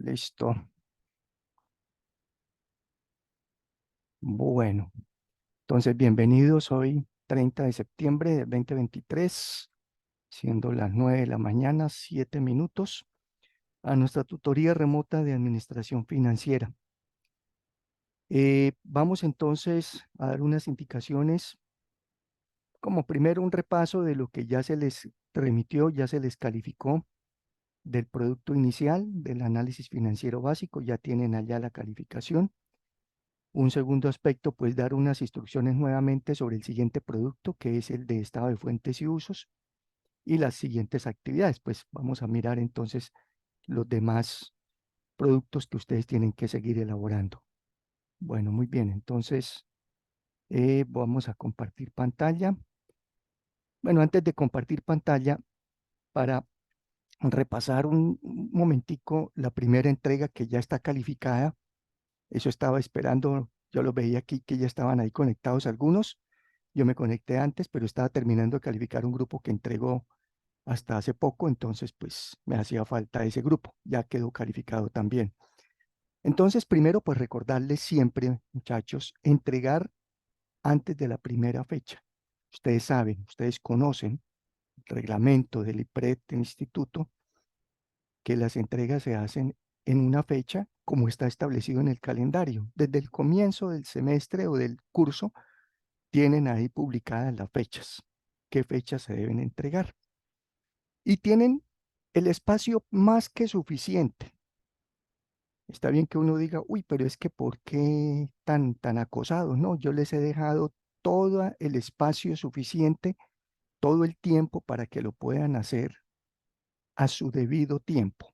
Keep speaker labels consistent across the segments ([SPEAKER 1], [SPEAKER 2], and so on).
[SPEAKER 1] Listo. Bueno, entonces bienvenidos hoy 30 de septiembre de 2023, siendo las 9 de la mañana, 7 minutos, a nuestra tutoría remota de administración financiera. Vamos entonces a dar unas indicaciones, como primero un repaso de lo que ya se les remitió, ya se les calificó del producto inicial, del análisis financiero básico, ya tienen allá la calificación. Un segundo aspecto, pues dar unas instrucciones nuevamente sobre el siguiente producto, que es el de estado de fuentes y usos, y las siguientes actividades. Pues vamos a mirar entonces los demás productos que ustedes tienen que seguir elaborando. Bueno, muy bien, entonces vamos a compartir pantalla. Bueno, antes de compartir pantalla, para repasar un momentico la primera entrega que ya está calificada, eso estaba esperando, yo lo veía aquí que ya estaban ahí conectados algunos. Yo me conecté antes, pero estaba terminando de calificar un grupo que entregó hasta hace poco, entonces pues me hacía falta ese grupo, ya quedó calificado también. Entonces, primero pues recordarles siempre, muchachos, entregar antes de la primera fecha. Ustedes saben, ustedes conocen el reglamento del IPRED del instituto, que las entregas se hacen en una fecha como está establecido en el calendario. Desde el comienzo del semestre o del curso, tienen ahí publicadas las fechas, qué fechas se deben entregar. Y tienen el espacio más que suficiente. Está bien que uno diga, uy, pero es que ¿por qué tan acosados? No, yo les he dejado todo el espacio suficiente, todo el tiempo para que lo puedan hacer a su debido tiempo.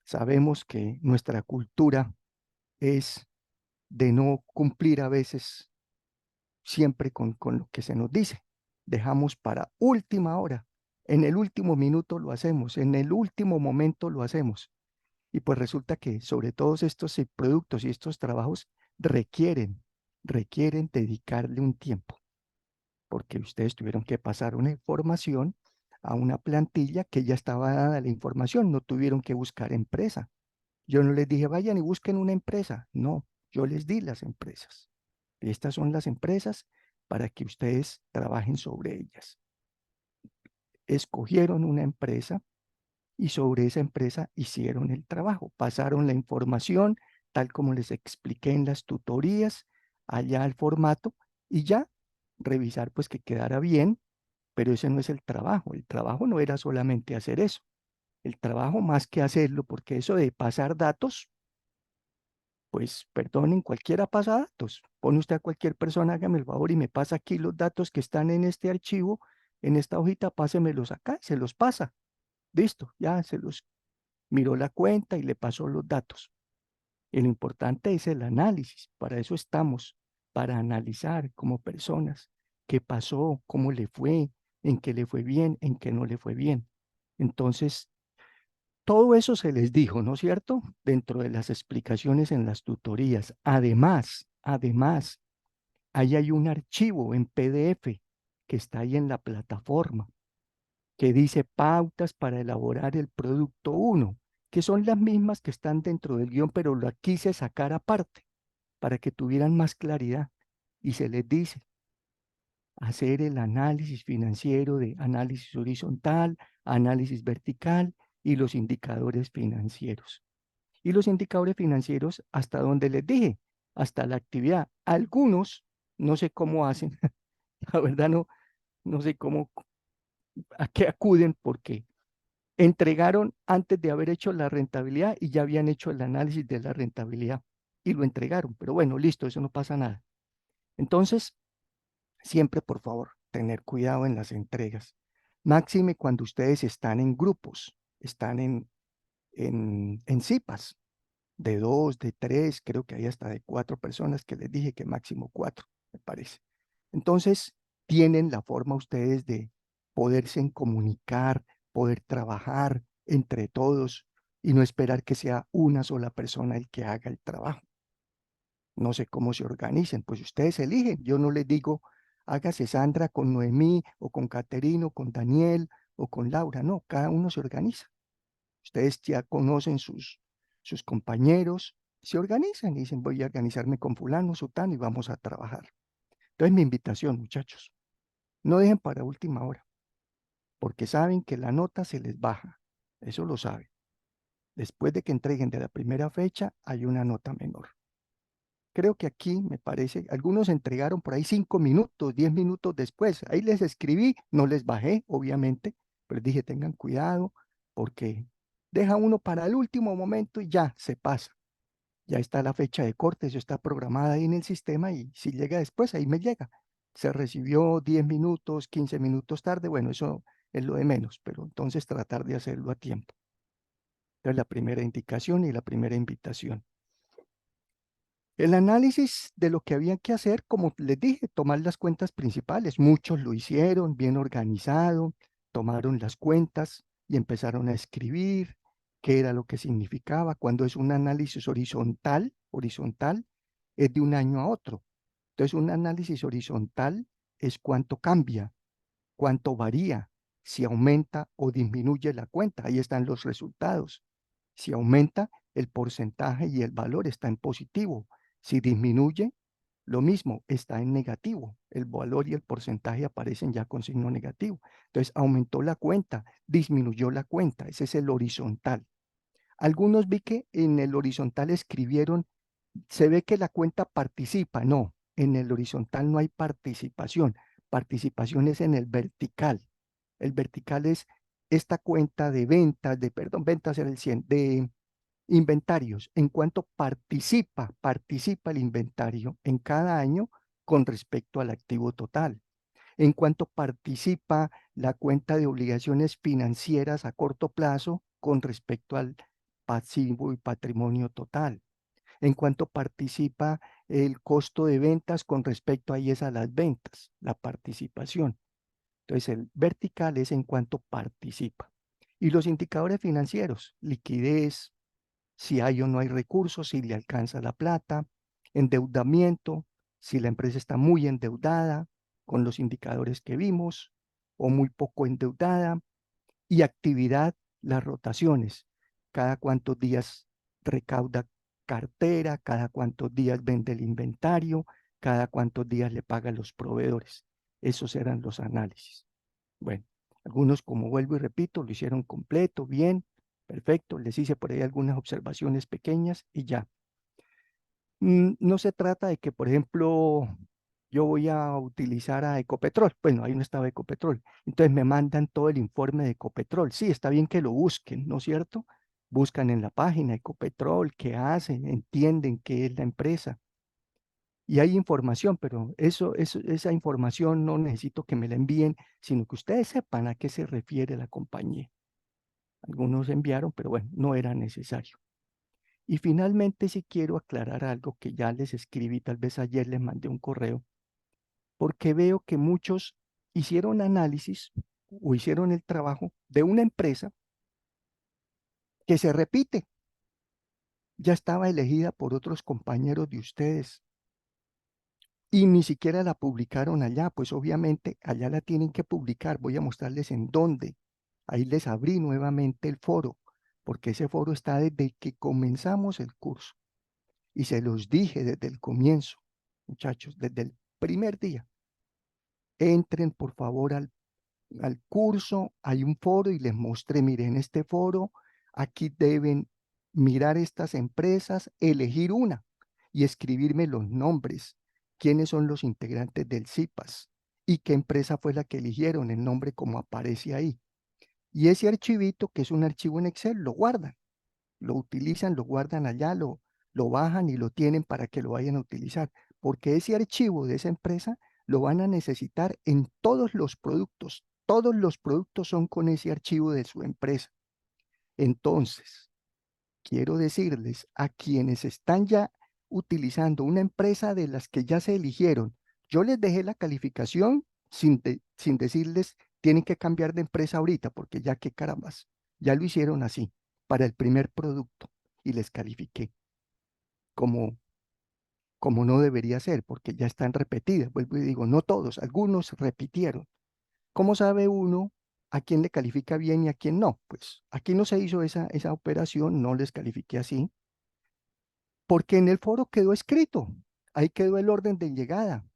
[SPEAKER 1] Sabemos que nuestra cultura es de no cumplir a veces siempre con lo que se nos dice. Dejamos para última hora. En el último minuto lo hacemos, en el último momento lo hacemos. Y pues resulta que sobre todos estos productos y estos trabajos requieren dedicarle un tiempo, porque ustedes tuvieron que pasar una información a una plantilla que ya estaba dada la información, no tuvieron que buscar empresa. Yo no les dije, vayan y busquen una empresa. No, yo les di las empresas. Estas son las empresas para que ustedes trabajen sobre ellas. Escogieron una empresa y sobre esa empresa hicieron el trabajo, pasaron la información tal como les expliqué en las tutorías, allá al formato y ya revisar pues que quedara bien, pero ese no es el trabajo no era solamente hacer eso, el trabajo más que hacerlo, porque eso de pasar datos, pues perdonen, cualquiera pasa datos, pone usted a cualquier persona, hágame el favor y me pasa aquí los datos que están en este archivo, en esta hojita, pásemelos acá, se los pasa, listo, ya se los miró la cuenta y le pasó los datos. Y lo importante es el análisis, para eso estamos, para analizar como personas qué pasó, cómo le fue, en qué le fue bien, en qué no le fue bien. Entonces, todo eso se les dijo, ¿no es cierto? Dentro de las explicaciones en las tutorías. Además, ahí hay un archivo en PDF que está ahí en la plataforma que dice pautas para elaborar el producto uno, que son las mismas que están dentro del guión, pero lo quise sacar aparte para que tuvieran más claridad. Y se les dice hacer el análisis financiero de análisis horizontal, análisis vertical y los indicadores financieros. Y los indicadores financieros, hasta donde les dije, hasta la actividad. Algunos, no sé cómo hacen, la verdad no sé cómo, a qué acuden, porque entregaron antes de haber hecho la rentabilidad y ya habían hecho el análisis de la rentabilidad y lo entregaron. Pero bueno, listo, eso no pasa nada. Entonces, siempre, por favor, tener cuidado en las entregas. Máxime cuando ustedes están en grupos, están en CIPAS, de dos, de tres, creo que hay hasta de cuatro personas que les dije que máximo cuatro, me parece. Entonces, tienen la forma ustedes de poderse en comunicar, poder trabajar entre todos y no esperar que sea una sola persona el que haga el trabajo. No sé cómo se organicen, pues ustedes eligen. Yo no les digo, hágase Sandra con Noemí o con Caterino, con Daniel o con Laura. No, cada uno se organiza. Ustedes ya conocen sus compañeros se organizan y dicen, voy a organizarme con fulano, sutano y vamos a trabajar. Entonces, mi invitación, muchachos, no dejen para última hora, porque saben que la nota se les baja. Eso lo saben. Después de que entreguen de la primera fecha, hay una nota menor. Creo que aquí me parece, algunos entregaron por ahí 5 minutos, 10 minutos después. Ahí les escribí, no les bajé, obviamente, pero les dije, tengan cuidado, porque deja uno para el último momento y ya se pasa. Ya está la fecha de corte, eso está programada ahí en el sistema y si llega después, ahí me llega. Se recibió 10 minutos, 15 minutos tarde, bueno, eso es lo de menos, pero entonces tratar de hacerlo a tiempo. Entonces, la primera indicación y la primera invitación. El análisis de lo que había que hacer, como les dije, tomar las cuentas principales. Muchos lo hicieron bien organizado, tomaron las cuentas y empezaron a escribir qué era lo que significaba. Cuando es un análisis horizontal es de un año a otro. Entonces, un análisis horizontal es cuánto cambia, cuánto varía, si aumenta o disminuye la cuenta. Ahí están los resultados. Si aumenta, el porcentaje y el valor está en positivo. Si disminuye, lo mismo, está en negativo. El valor y el porcentaje aparecen ya con signo negativo. Entonces, aumentó la cuenta, disminuyó la cuenta. Ese es el horizontal. Algunos vi que en el horizontal escribieron, se ve que la cuenta participa. No, en el horizontal no hay participación. Participación es en el vertical. El vertical es esta cuenta de ventas, perdón, ventas era el 100, de inventarios, en cuanto participa el inventario en cada año con respecto al activo total, en cuanto participa la cuenta de obligaciones financieras a corto plazo con respecto al pasivo y patrimonio total, en cuanto participa el costo de ventas con respecto a las ventas, la participación. Entonces, el vertical es en cuanto participa. Y los indicadores financieros, liquidez, si hay o no hay recursos, si le alcanza la plata, endeudamiento, si la empresa está muy endeudada con los indicadores que vimos o muy poco endeudada, y actividad, las rotaciones, cada cuántos días recauda cartera, cada cuántos días vende el inventario, cada cuántos días le paga a los proveedores. Esos eran los análisis. Bueno, algunos, como vuelvo y repito, lo hicieron completo, bien, perfecto. Les hice por ahí algunas observaciones pequeñas y ya. No se trata de que, por ejemplo, yo voy a utilizar a Ecopetrol. Bueno, ahí no estaba Ecopetrol. Entonces me mandan todo el informe de Ecopetrol. Sí, está bien que lo busquen, ¿no es cierto? Buscan en la página Ecopetrol, qué hacen, entienden qué es la empresa. Y hay información, pero esa información no necesito que me la envíen, sino que ustedes sepan a qué se refiere la compañía. Algunos enviaron, pero bueno, no era necesario. Y finalmente, si quiero aclarar algo que ya les escribí, tal vez ayer les mandé un correo, porque veo que muchos hicieron análisis o hicieron el trabajo de una empresa que se repite, ya estaba elegida por otros compañeros de ustedes y ni siquiera la publicaron allá, pues obviamente allá la tienen que publicar. Voy a mostrarles en dónde. Ahí les abrí nuevamente el foro, porque ese foro está desde que comenzamos el curso. Y se los dije desde el comienzo, muchachos, desde el primer día. Entren por favor al curso, hay un foro y les mostré, miren, este foro, aquí deben mirar estas empresas, elegir una y escribirme los nombres, quiénes son los integrantes del CIPAS y qué empresa fue la que eligieron, el nombre como aparece ahí. Y ese archivito, que es un archivo en Excel, lo guardan, lo utilizan, lo guardan allá, lo bajan y lo tienen para que lo vayan a utilizar, porque ese archivo de esa empresa lo van a necesitar en todos los productos. Todos los productos son con ese archivo de su empresa. Entonces, quiero decirles a quienes están ya utilizando una empresa de las que ya se eligieron, yo les dejé la calificación sin decirles tienen que cambiar de empresa ahorita, porque ya qué carambas, ya lo hicieron así para el primer producto y les califiqué como, como no debería ser, porque ya están repetidas. Vuelvo y digo, no todos, algunos repitieron. ¿Cómo sabe uno a quién le califica bien y a quién no. Pues aquí no se hizo esa operación, no les califiqué así, porque en el foro quedó escrito, ahí quedó el orden de llegada,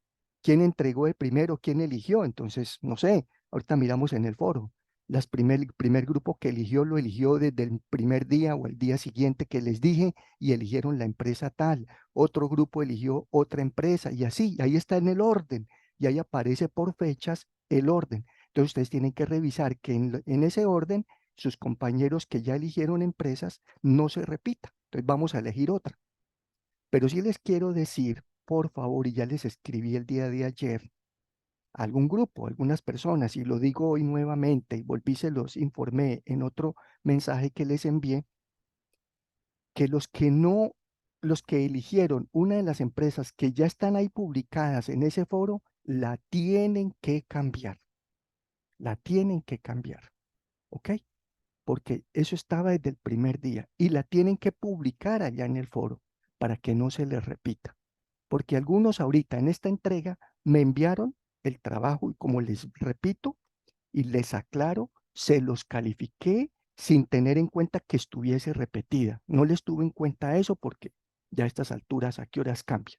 [SPEAKER 1] quién entregó el primero, quién eligió. Entonces, no sé, ahorita miramos en el foro. El primer grupo que eligió lo eligió desde el primer día o el día siguiente que les dije y eligieron la empresa tal. Otro grupo eligió otra empresa y así, ahí está en el orden y ahí aparece por fechas el orden. Entonces ustedes tienen que revisar que en ese orden sus compañeros que ya eligieron empresas no se repita. Entonces vamos a elegir otra. Pero sí les quiero decir, por favor, y ya les escribí el día de ayer, a algún grupo, a algunas personas, y lo digo hoy nuevamente, y volví, se los informé en otro mensaje que les envié, que los que eligieron una de las empresas que ya están ahí publicadas en ese foro, la tienen que cambiar, ¿ok? Porque eso estaba desde el primer día y la tienen que publicar allá en el foro para que no se les repita. Porque algunos ahorita en esta entrega me enviaron el trabajo y como les repito y les aclaro, se los califiqué sin tener en cuenta que estuviese repetida. No les tuve en cuenta eso porque ya a estas alturas a qué horas cambia.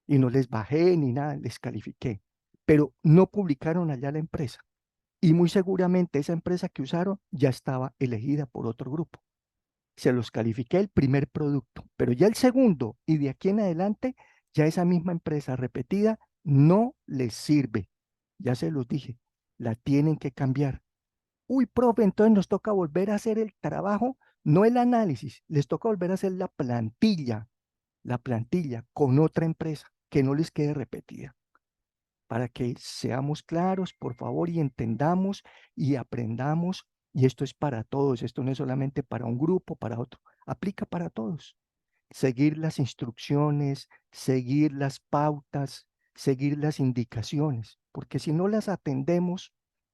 [SPEAKER 1] Y no les bajé ni nada, les califiqué. Pero no publicaron allá la empresa. Y muy seguramente esa empresa que usaron ya estaba elegida por otro grupo. Se los califiqué el primer producto, pero ya el segundo y de aquí en adelante, ya esa misma empresa repetida no les sirve. Ya se los dije, la tienen que cambiar. Uy, profe, entonces nos toca volver a hacer el trabajo, no el análisis, les toca volver a hacer la plantilla con otra empresa que no les quede repetida para que seamos claros, por favor, y entendamos y aprendamos. Y esto es para todos, esto no es solamente para un grupo, para otro, aplica para todos. Seguir las instrucciones, seguir las pautas, seguir las indicaciones, porque si no las atendemos,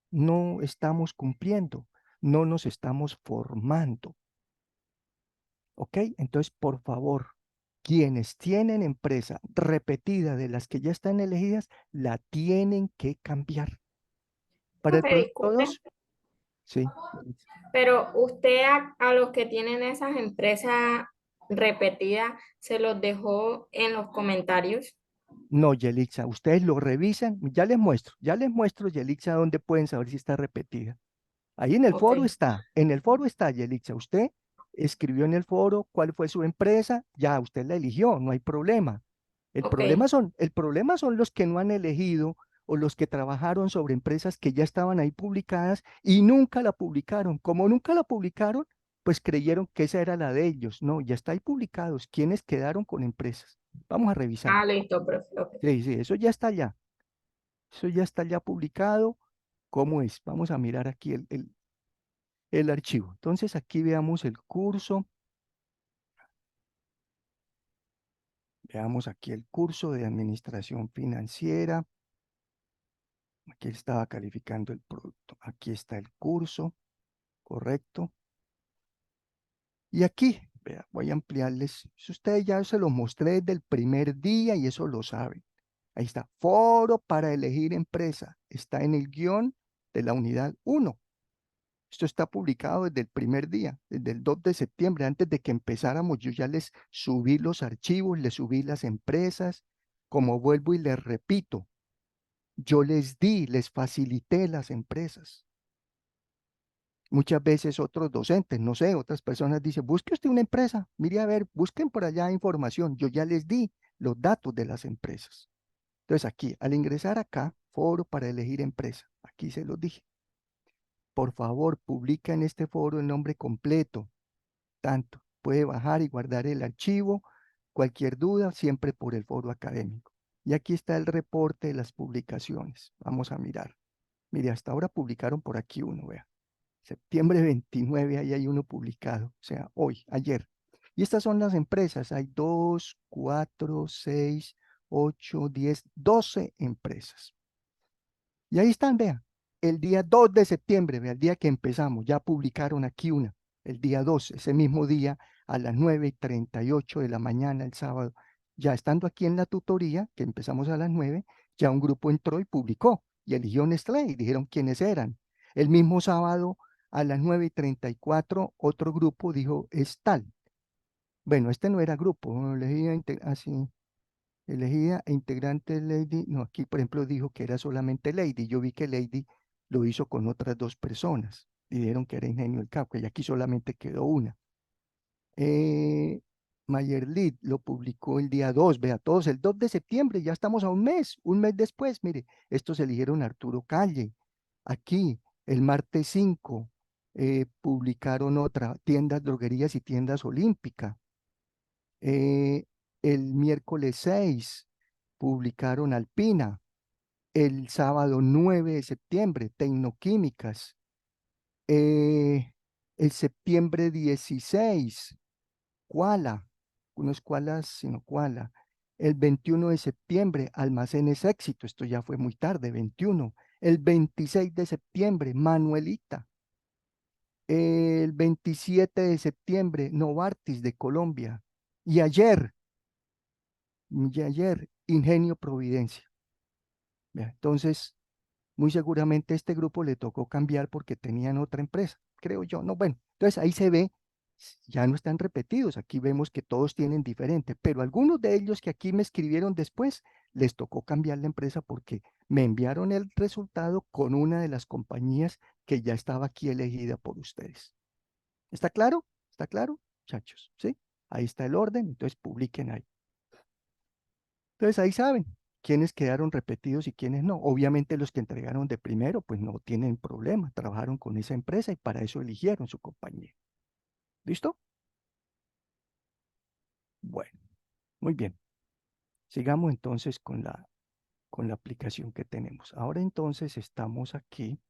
[SPEAKER 1] no estamos cumpliendo, no nos estamos formando. ¿Ok? Entonces, por favor, quienes tienen empresa repetida de las que ya están elegidas, la tienen que cambiar. Para el
[SPEAKER 2] Profe,
[SPEAKER 1] producto
[SPEAKER 2] disculpe,
[SPEAKER 1] 2, sí.
[SPEAKER 2] pero usted a los que tienen esas empresas repetidas se los dejó en los comentarios.
[SPEAKER 1] No, Yelixa, ustedes lo revisan, ya les muestro, Yelixa, dónde pueden saber si está repetida. Ahí
[SPEAKER 2] Ok,
[SPEAKER 1] en el foro está, Yelixa. Usted escribió en el foro cuál fue su empresa, ya usted la eligió, no hay problema.
[SPEAKER 2] ok.
[SPEAKER 1] El problema son los que no han elegido o los que trabajaron sobre empresas que ya estaban ahí publicadas y nunca la publicaron. Como nunca la publicaron, pues creyeron que esa era la de ellos. No, ya está ahí publicados. ¿Quiénes quedaron con empresas? Vamos a revisar.
[SPEAKER 2] Ah, listo, profe. Ok.
[SPEAKER 1] Sí, sí, eso ya está allá. Eso ya está ya publicado. ¿Cómo es? Vamos a mirar aquí el archivo. Entonces aquí veamos el curso. Veamos aquí el curso de administración financiera. Aquí estaba calificando el producto. Aquí está el curso, correcto. Y aquí, vea, voy a ampliarles. Si ustedes ya se lo mostré desde el primer día y eso lo saben. Ahí está, foro para elegir empresa. Está en el guión de la unidad 1. Esto está publicado desde el primer día, desde el 2 de septiembre. Antes de que empezáramos, yo ya les subí los archivos, les subí las empresas. Como vuelvo y les repito, yo les facilité las empresas. Muchas veces otros docentes, no sé, otras personas dicen, busque usted una empresa, mire a ver, busquen por allá información. Yo ya les di los datos de las empresas. Entonces aquí, al ingresar acá, foro para elegir empresa, aquí se los dije. Por favor, publica en este foro el nombre completo, tanto. Puede bajar y guardar el archivo. Cualquier duda, siempre por el foro académico. Y aquí está el reporte de las publicaciones. Vamos a mirar. Mire, hasta ahora publicaron por aquí uno, vea. Septiembre 29, ahí hay uno publicado, o sea, hoy, ayer. Y estas son las empresas. Hay 2, 4, 6, 8, 10, 12 empresas. Y ahí están, vea. El día 2 de septiembre, vea, el día que empezamos, ya publicaron aquí una. El día 2, ese mismo día, a las 9:38 de la mañana, el sábado. Ya estando aquí en la tutoría, que empezamos a las 9, ya un grupo entró y publicó y eligió Nestlé y dijeron quiénes eran. El mismo sábado a las 9:34 otro grupo dijo es tal. Bueno, este no era grupo, así, elegida e integrante Lady. No, aquí por ejemplo dijo que era solamente Lady. Yo vi que Lady lo hizo con otras dos personas y dijeron que era Ingenio del Cauca y aquí solamente quedó una. Eh, Mayerlit lo publicó el día 2, vea, todos el 2 de septiembre, ya estamos a un mes después, mire, estos eligieron Arturo Calle. Aquí, el martes 5, publicaron otra, tiendas, droguerías y tiendas olímpica. Eh, el miércoles 6, publicaron Alpina. El sábado 9 de septiembre, Tecnoquímicas. El septiembre 16, Cuala, no es Cuala, sino Cuala. El 21 de septiembre, Almacenes Éxito, esto ya fue muy tarde, 21. El 26 de septiembre, Manuelita. El 27 de septiembre, Novartis de Colombia. Y ayer, Ingenio Providencia. Vea, entonces, muy seguramente este grupo le tocó cambiar porque tenían otra empresa, creo yo. No, bueno, entonces ahí se ve, ya no están repetidos, aquí vemos que todos tienen diferente, pero algunos de ellos que aquí me escribieron después, les tocó cambiar la empresa porque me enviaron el resultado con una de las compañías que ya estaba aquí elegida por ustedes. ¿Está claro? ¿Está claro, muchachos? ¿Sí? Ahí está el orden, entonces publiquen ahí. Entonces ahí saben quiénes quedaron repetidos y quiénes no. Obviamente los que entregaron de primero, pues no tienen problema, trabajaron con esa empresa y para eso eligieron su compañía. ¿Listo? Bueno, muy bien. Sigamos entonces con la aplicación que tenemos. Ahora entonces estamos aquí.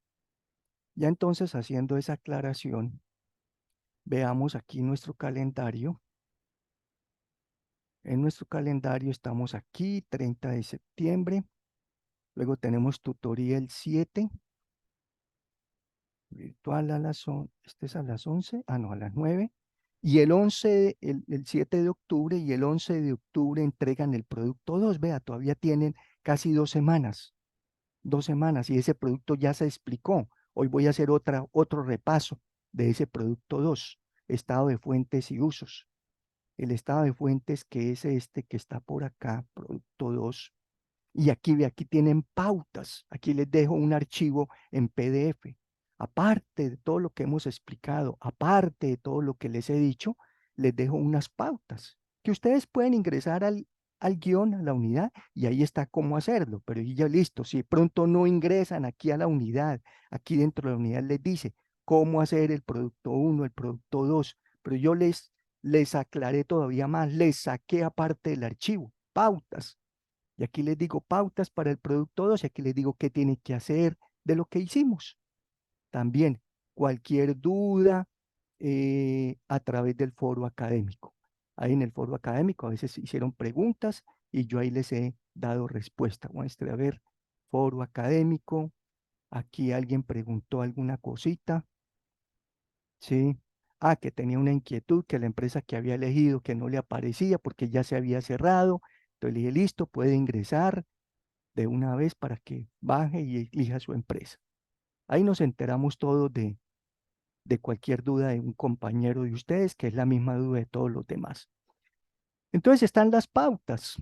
[SPEAKER 1] Ya entonces haciendo esa aclaración, veamos aquí nuestro calendario. En nuestro calendario estamos aquí, 30 de septiembre. Luego tenemos tutoría el 7. Virtual este es a las 11, no, a las 9. Y el 11, el 7 de octubre y el 11 de octubre entregan el producto 2. Vea, todavía tienen casi 2 semanas, 2 semanas y ese producto ya se explicó. Hoy voy a hacer otro repaso de ese producto 2, estado de fuentes y usos. El estado de fuentes que es este que está por acá, producto 2. Y aquí, ve, aquí tienen pautas. Aquí les dejo un archivo en PDF. Aparte de todo lo que hemos explicado, aparte de todo lo que les he dicho, les dejo unas pautas que ustedes pueden ingresar al guión, a la unidad, y ahí está cómo hacerlo. Pero y ya listo, si de pronto no ingresan aquí a la unidad, aquí dentro de la unidad les dice cómo hacer el producto 1, el producto 2, pero yo les aclaré todavía más, les saqué aparte del archivo, pautas y aquí les digo pautas para el producto 2 y aquí les digo qué tienen que hacer de lo que hicimos. También cualquier duda a través del foro académico. Ahí en el foro académico a veces hicieron preguntas y yo ahí les he dado respuesta. Muestre, a ver, foro académico. Aquí alguien preguntó alguna cosita. Sí. Ah, que tenía una inquietud, que la empresa que había elegido que no le aparecía porque ya se había cerrado. Entonces le dije, listo, puede ingresar de una vez para que baje y elija su empresa. Ahí nos enteramos todos de cualquier duda de un compañero de ustedes, que es la misma duda de todos los demás. Entonces están las pautas.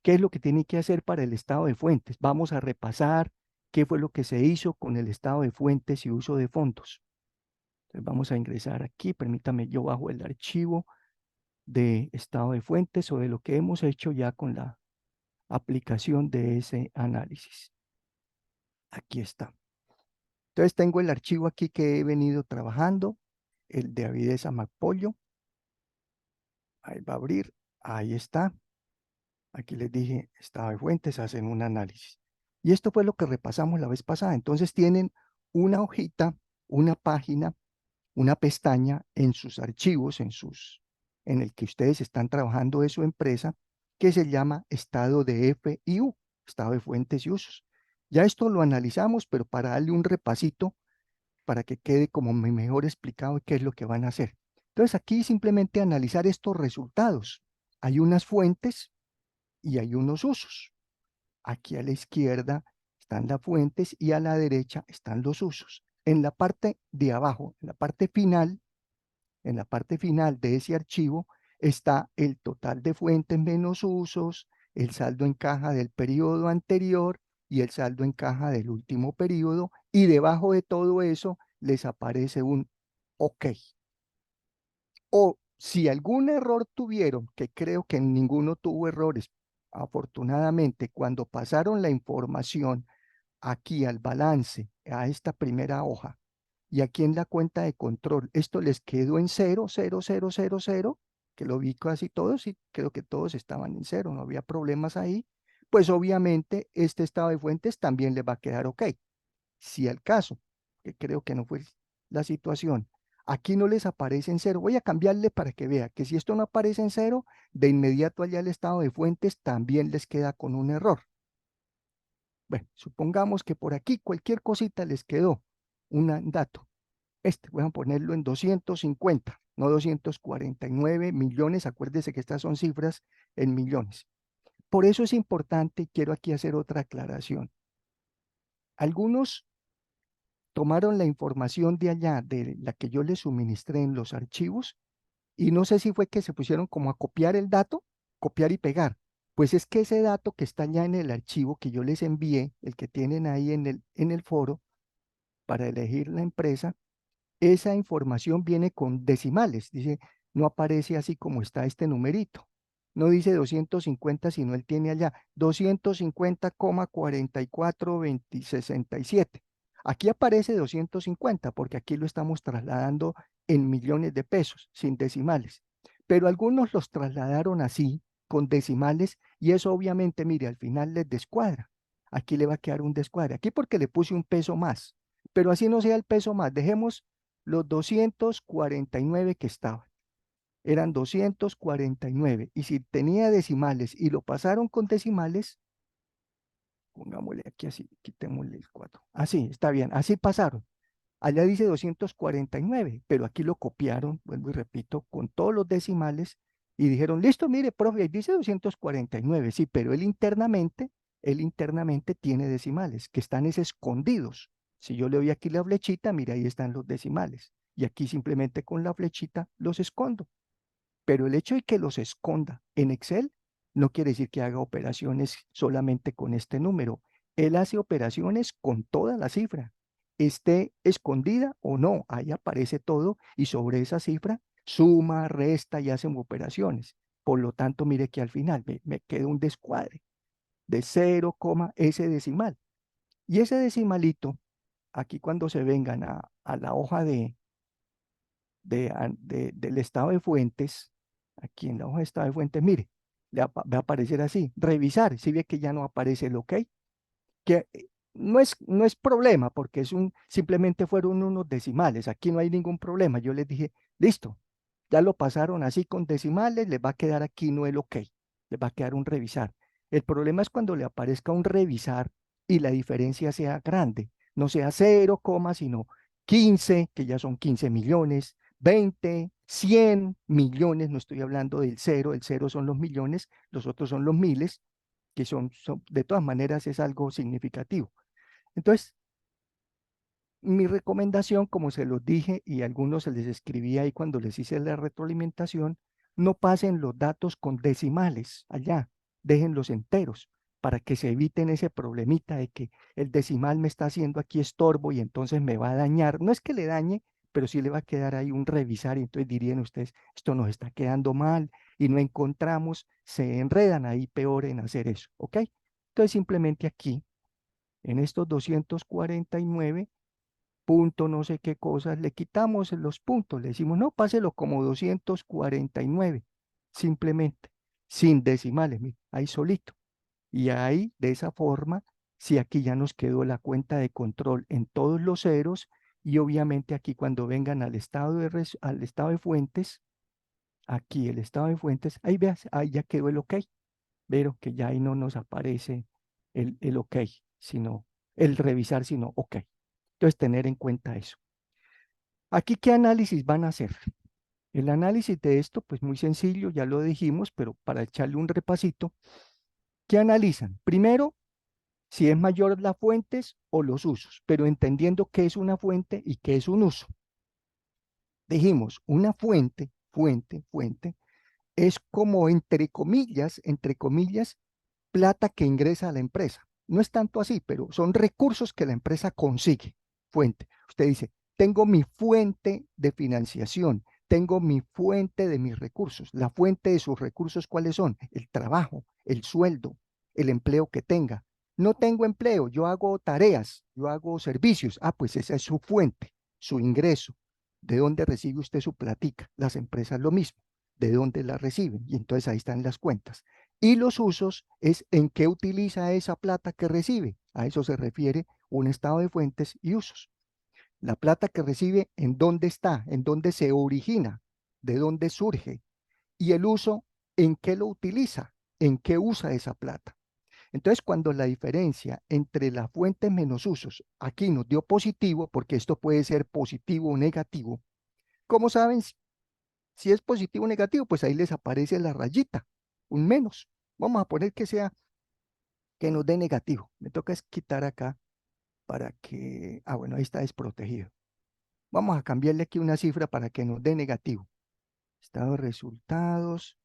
[SPEAKER 1] ¿Qué es lo que tiene que hacer para el estado de fuentes? Vamos a repasar qué fue lo que se hizo con el estado de fuentes y uso de fondos. Entonces vamos a ingresar aquí, permítame, yo bajo el archivo de estado de fuentes o de lo que hemos hecho ya con la aplicación de ese análisis. Aquí está. Entonces tengo el archivo aquí que he venido trabajando, el de avidez Macpollo. Ahí va a abrir, ahí está. Aquí les dije, estado de fuentes, hacen un análisis. Y esto fue lo que repasamos la vez pasada. Entonces tienen una hojita, una página, una pestaña en sus archivos, en el que ustedes están trabajando de su empresa, que se llama estado de FIU, estado de fuentes y usos. Ya esto lo analizamos, pero para darle un repasito para que quede como mejor explicado qué es lo que van a hacer. Entonces aquí simplemente analizar estos resultados. Hay unas fuentes y hay unos usos. Aquí a la izquierda están las fuentes y a la derecha están los usos. en la parte de abajo, en la parte final de ese archivo está el total de fuentes menos usos, el saldo en caja del periodo anterior y el saldo en caja del último periodo, y debajo de todo eso les aparece un OK. O si algún error tuvieron, que creo que ninguno tuvo errores, afortunadamente, cuando pasaron la información aquí al balance, a esta primera hoja, y aquí en la cuenta de control, esto les quedó en 0, 0, 0, 0, 0, que lo vi casi todos y creo que todos estaban en 0, no había problemas ahí, pues obviamente este estado de fuentes también les va a quedar OK. Si al caso, que creo que no fue la situación, aquí no les aparece en 0, voy a cambiarle para que vea que si esto no aparece en 0, de inmediato allá el estado de fuentes también les queda con un error. Bueno, supongamos que por aquí cualquier cosita les quedó un dato. Voy a ponerlo en 250, no 249 millones. Acuérdese que estas son cifras en millones. Por eso es importante, quiero aquí hacer otra aclaración. Algunos tomaron la información de allá, de la que yo les suministré en los archivos, y no sé si fue que se pusieron como a copiar el dato, copiar y pegar. Pues es que ese dato que está allá en el archivo que yo les envié, el que tienen ahí en el foro para elegir la empresa, esa información viene con decimales. Dice, no aparece así como está este numerito. No dice 250, sino él tiene allá 250,442067. Aquí aparece 250 porque aquí lo estamos trasladando en millones de pesos, sin decimales. Pero algunos los trasladaron así, con decimales, y eso obviamente, mire, al final les descuadra. Aquí le va a quedar un descuadre. Aquí porque le puse un peso más. Pero así no sea el peso más. Dejemos los 249 que estaban. Eran 249. Y si tenía decimales y lo pasaron con decimales, pongámosle aquí así, quitémosle el 4. Así, está bien, así pasaron. Allá dice 249, pero aquí lo copiaron, vuelvo y repito, con todos los decimales y dijeron, listo, mire, profe, ahí dice 249, sí, pero él internamente tiene decimales que están escondidos. Si yo le doy aquí la flechita, mire, ahí están los decimales. Y aquí simplemente con la flechita los escondo. Pero el hecho de que los esconda en Excel no quiere decir que haga operaciones solamente con este número. Él hace operaciones con toda la cifra, esté escondida o no, ahí aparece todo y sobre esa cifra suma, resta y hacen operaciones. Por lo tanto, mire que al final me queda un descuadre de 0, ese decimal. Y ese decimalito, aquí cuando se vengan a la hoja del estado de fuentes, aquí en la hoja de estado de fuentes, mire, va a aparecer así, revisar, si ve que ya no aparece el OK, que no es problema, porque simplemente fueron unos decimales, aquí no hay ningún problema, yo les dije, listo, ya lo pasaron así con decimales, les va a quedar aquí no el OK, les va a quedar un revisar. El problema es cuando le aparezca un revisar y la diferencia sea grande, no sea 0, sino 15, que ya son 15 millones, 20, 100 millones, no estoy hablando del cero, el cero son los millones, los otros son los miles, que de todas maneras es algo significativo. Entonces, mi recomendación, como se los dije y a algunos se les escribí ahí cuando les hice la retroalimentación, no pasen los datos con decimales allá, déjenlos enteros para que se eviten ese problemita de que el decimal me está haciendo aquí estorbo y entonces me va a dañar. No es que le dañe, pero sí le va a quedar ahí un revisar y entonces dirían ustedes, esto nos está quedando mal y no encontramos, se enredan ahí peor en hacer eso, ¿ok? Entonces simplemente aquí, en estos 249 punto no sé qué cosas, le quitamos los puntos, le decimos, no, páselo como 249, simplemente, sin decimales, mire, ahí solito. Y ahí, de esa forma, si aquí ya nos quedó la cuenta de control en todos los ceros, y obviamente aquí cuando vengan al estado de fuentes, aquí el estado de fuentes, ahí veas, ahí ya quedó el OK, pero que ya ahí no nos aparece el OK, sino el revisar, sino OK. Entonces, tener en cuenta eso. Aquí, ¿qué análisis van a hacer? El análisis de esto, pues muy sencillo, ya lo dijimos, pero para echarle un repasito, ¿qué analizan? Primero, si es mayor las fuentes o los usos, pero entendiendo qué es una fuente y qué es un uso. Dijimos, una fuente, es como entre comillas, plata que ingresa a la empresa. No es tanto así, pero son recursos que la empresa consigue. Fuente. Usted dice, tengo mi fuente de financiación, tengo mi fuente de mis recursos. La fuente de sus recursos, ¿cuáles son? El trabajo, el sueldo, el empleo que tenga. No tengo empleo, yo hago tareas, yo hago servicios. Ah, pues esa es su fuente, su ingreso. ¿De dónde recibe usted su platica? Las empresas lo mismo. ¿De dónde la reciben? Y entonces ahí están las cuentas. Y los usos es en qué utiliza esa plata que recibe. A eso se refiere un estado de fuentes y usos. La plata que recibe, en dónde está, en dónde se origina, de dónde surge. Y el uso, en qué lo utiliza, en qué usa esa plata. Entonces, cuando la diferencia entre las fuentes menos usos aquí nos dio positivo, porque esto puede ser positivo o negativo, ¿cómo saben si es positivo o negativo? Pues ahí les aparece la rayita, un menos. Vamos a poner que sea que nos dé negativo. Me toca es quitar acá para que, bueno, ahí está desprotegido. Vamos a cambiarle aquí una cifra para que nos dé negativo. Estado de resultados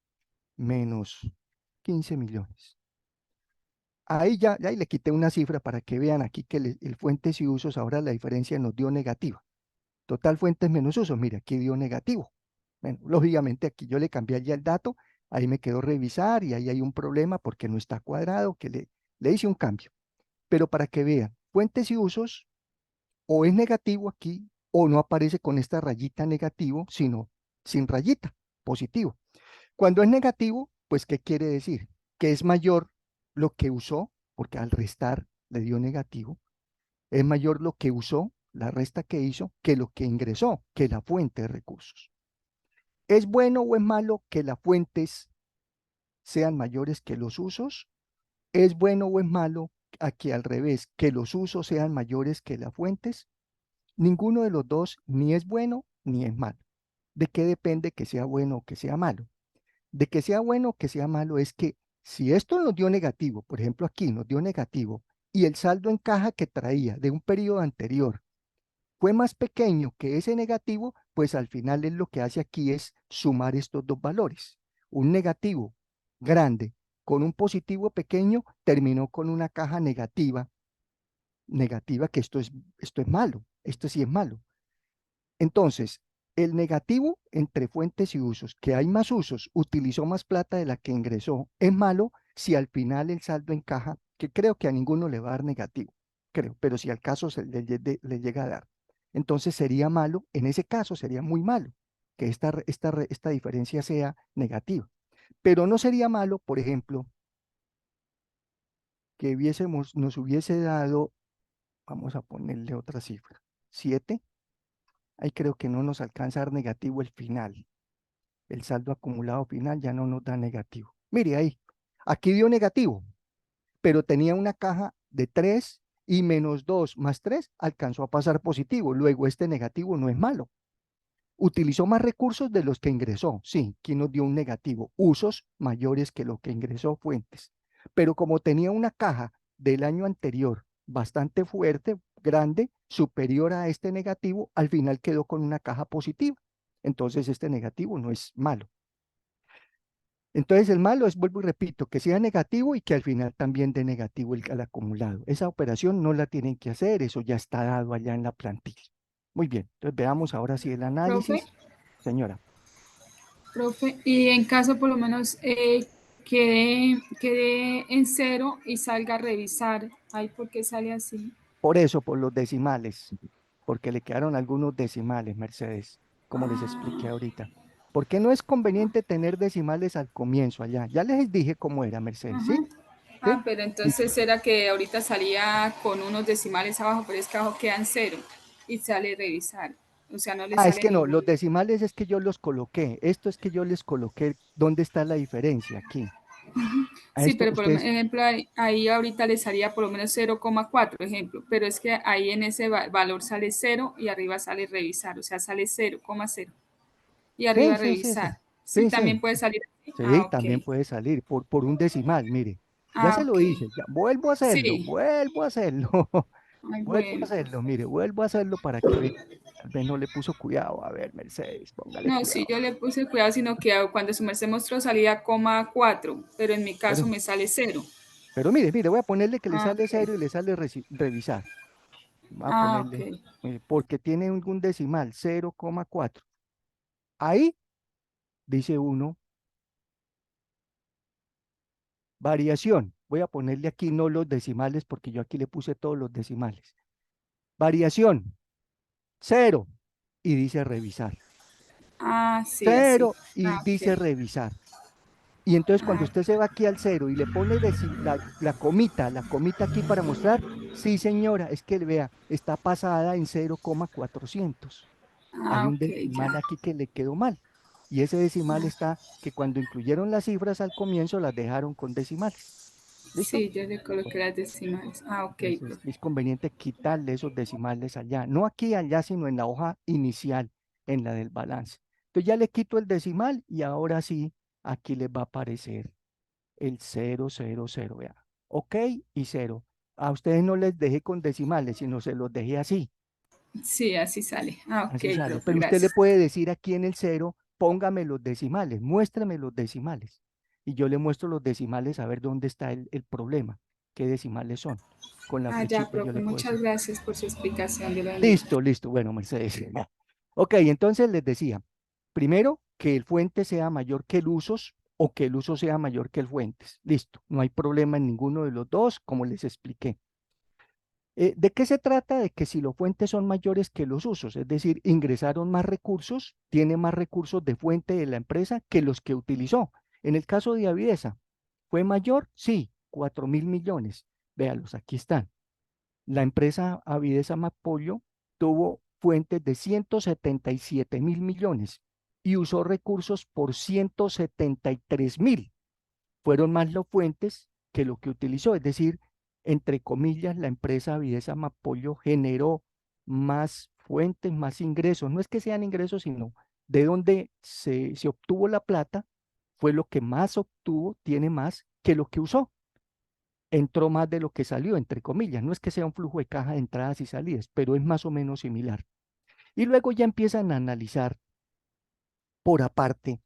[SPEAKER 1] menos 15 millones. Ahí ya le quité una cifra para que vean aquí que el fuentes y usos, ahora la diferencia nos dio negativa. Total fuentes menos usos, mira, aquí dio negativo. Bueno, lógicamente aquí yo le cambié ya el dato, ahí me quedó revisar y ahí hay un problema porque no está cuadrado, que le hice un cambio. Pero para que vean, fuentes y usos, o es negativo aquí, o no aparece con esta rayita negativo, sino sin rayita, positivo. Cuando es negativo, pues, ¿qué quiere decir? Que es mayor lo que usó, porque al restar le dio negativo, es mayor lo que usó, la resta que hizo, que lo que ingresó, que la fuente de recursos. ¿Es bueno o es malo que las fuentes sean mayores que los usos? ¿Es bueno o es malo aquí al revés, que los usos sean mayores que las fuentes? Ninguno de los dos ni es bueno ni es malo. ¿De qué depende que sea bueno o que sea malo? De que sea bueno o que sea malo es que si esto nos dio negativo, por ejemplo aquí nos dio negativo, y el saldo en caja que traía de un periodo anterior fue más pequeño que ese negativo, pues al final es lo que hace aquí es sumar estos dos valores. Un negativo grande con un positivo pequeño terminó con una caja negativa que esto es malo, esto sí es malo. Entonces, el negativo entre fuentes y usos, que hay más usos, utilizó más plata de la que ingresó, es malo si al final el saldo encaja, que creo que a ninguno le va a dar negativo, creo, pero si al caso le llega a dar. Entonces sería malo, en ese caso sería muy malo que esta diferencia sea negativa. Pero no sería malo, por ejemplo, que nos hubiese dado, vamos a ponerle otra cifra, 7. Ahí creo que no nos alcanza a dar negativo el final. El saldo acumulado final ya no nos da negativo. Mire ahí, aquí dio negativo, pero tenía una caja de 3 y menos 2 más 3 alcanzó a pasar positivo. Luego este negativo no es malo. Utilizó más recursos de los que ingresó. Sí, aquí nos dio un negativo. Usos mayores que lo que ingresó fuentes. Pero como tenía una caja del año anterior bastante fuerte, grande, superior a este negativo, al final quedó con una caja positiva. Entonces este negativo no es malo. Entonces el malo es, vuelvo y repito, que sea negativo y que al final también dé negativo al acumulado. Esa operación no la tienen que hacer, eso ya está dado allá en la plantilla. Muy bien, entonces veamos ahora sí el
[SPEAKER 2] Profe,
[SPEAKER 1] análisis. Señora,
[SPEAKER 2] profe, y en caso por lo menos quede en cero y salga a revisar, ay, ¿por qué sale así?
[SPEAKER 1] por eso, por los decimales, porque le quedaron algunos decimales, Mercedes, como les expliqué ahorita. ¿Por qué no es conveniente tener decimales al comienzo allá? Ya les dije cómo era, Mercedes,
[SPEAKER 2] Ajá.
[SPEAKER 1] ¿sí? ¿Sí?
[SPEAKER 2] Ah, pero
[SPEAKER 1] Listo.
[SPEAKER 2] entonces era que ahorita salía con unos decimales abajo, pero es que abajo quedan cero y sale revisar. O sea, no le
[SPEAKER 1] Ah, es
[SPEAKER 2] sale
[SPEAKER 1] que no, los
[SPEAKER 2] ningún.
[SPEAKER 1] decimales es que yo los coloqué. Esto es que yo les coloqué dónde está la diferencia aquí. A
[SPEAKER 2] Sí,
[SPEAKER 1] esto
[SPEAKER 2] pero por
[SPEAKER 1] ustedes,
[SPEAKER 2] ejemplo, ahí ahorita le salía por lo menos 0,4, ejemplo, pero es que ahí en ese valor sale cero y arriba sale revisar, o sea, sale 0,0 y
[SPEAKER 1] sí,
[SPEAKER 2] arriba
[SPEAKER 1] sí, sí, sí.
[SPEAKER 2] revisar. Sí,
[SPEAKER 1] Sí,
[SPEAKER 2] también
[SPEAKER 1] sí,
[SPEAKER 2] puede salir así.
[SPEAKER 1] sí,
[SPEAKER 2] Ah, ok.
[SPEAKER 1] también puede salir por un decimal, mire. Ya
[SPEAKER 2] Ah,
[SPEAKER 1] se lo
[SPEAKER 2] ok.
[SPEAKER 1] hice, ya vuelvo a hacerlo,
[SPEAKER 2] Sí.
[SPEAKER 1] vuelvo a hacerlo,
[SPEAKER 2] Ay,
[SPEAKER 1] vuelvo a
[SPEAKER 2] bueno.
[SPEAKER 1] hacerlo, mire, vuelvo a hacerlo para que vea. Tal vez no le puso cuidado. A ver, Mercedes, póngale
[SPEAKER 2] No, sí,
[SPEAKER 1] cuidado.
[SPEAKER 2] yo le puse cuidado, sino que cuando su merced mostró salía coma 4, pero en mi caso
[SPEAKER 1] Pero,
[SPEAKER 2] me sale cero.
[SPEAKER 1] pero mire, voy a ponerle que le
[SPEAKER 2] Ah,
[SPEAKER 1] sale cero y
[SPEAKER 2] ok.
[SPEAKER 1] le sale revisar. Voy a
[SPEAKER 2] Ah, ok.
[SPEAKER 1] ponerle, porque tiene un decimal, 0,4. Ahí dice uno, variación. Voy a ponerle aquí no los decimales porque yo aquí le puse todos los decimales. Variación, cero. Y dice revisar.
[SPEAKER 2] Ah, sí, así.
[SPEAKER 1] Cero y
[SPEAKER 2] Ah,
[SPEAKER 1] dice
[SPEAKER 2] ok.
[SPEAKER 1] revisar. Y entonces cuando
[SPEAKER 2] Ah,
[SPEAKER 1] usted se va aquí al cero y le pone la comita aquí para mostrar, sí señora, es que vea, está pasada en 0,400. Hay un
[SPEAKER 2] ok, ya.
[SPEAKER 1] decimal aquí que le quedó mal. Y ese decimal está que cuando incluyeron las cifras al comienzo las dejaron con decimales. ¿Listo?
[SPEAKER 2] Sí, yo le coloqué las decimales. Ah, ok,
[SPEAKER 1] Entonces
[SPEAKER 2] profe.
[SPEAKER 1] es conveniente quitarle esos decimales allá, no aquí allá, sino en la hoja inicial, en la del balance. Entonces ya le quito el decimal y ahora sí, aquí les va a aparecer el 000, vea. Ok y cero. A ustedes no les dejé con decimales, sino se los dejé así.
[SPEAKER 2] Sí, así sale. Ah, ok,
[SPEAKER 1] Así sale.
[SPEAKER 2] profe,
[SPEAKER 1] Pero usted le
[SPEAKER 2] gracias.
[SPEAKER 1] puede decir aquí en el cero, póngame los decimales, muéstrame los decimales. Y yo le muestro los decimales a ver dónde está el problema, qué decimales son. Con la
[SPEAKER 2] Ah, ya,
[SPEAKER 1] flechita yo
[SPEAKER 2] profe,
[SPEAKER 1] le puedo
[SPEAKER 2] muchas
[SPEAKER 1] decir.
[SPEAKER 2] gracias por su explicación. Dios lo bendiga.
[SPEAKER 1] Listo, listo. Bueno, Mercedes. Ok, entonces les decía, primero, que el fuente sea mayor que el usos o que el uso sea mayor que el fuentes. Listo, no hay problema en ninguno de los dos, como les expliqué. ¿De qué se trata? De que si los fuentes son mayores que los usos, es decir, ingresaron más recursos, tiene más recursos de fuente de la empresa que los que utilizó. En el caso de Avidesa, ¿fue mayor? Sí, 4.000 millones. Véalos, aquí están. La empresa Avidesa Mapollo tuvo fuentes de 177.000 millones y usó recursos por 173.000. Fueron más las fuentes que lo que utilizó, es decir, entre comillas, la empresa Avidesa Mapollo generó más fuentes, más ingresos. No es que sean ingresos, sino de donde se obtuvo la plata, fue lo que más obtuvo, tiene más que lo que usó. Entró más de lo que salió, entre comillas. No es que sea un flujo de caja de entradas y salidas, pero es más o menos similar. Y luego ya empiezan a analizar por aparte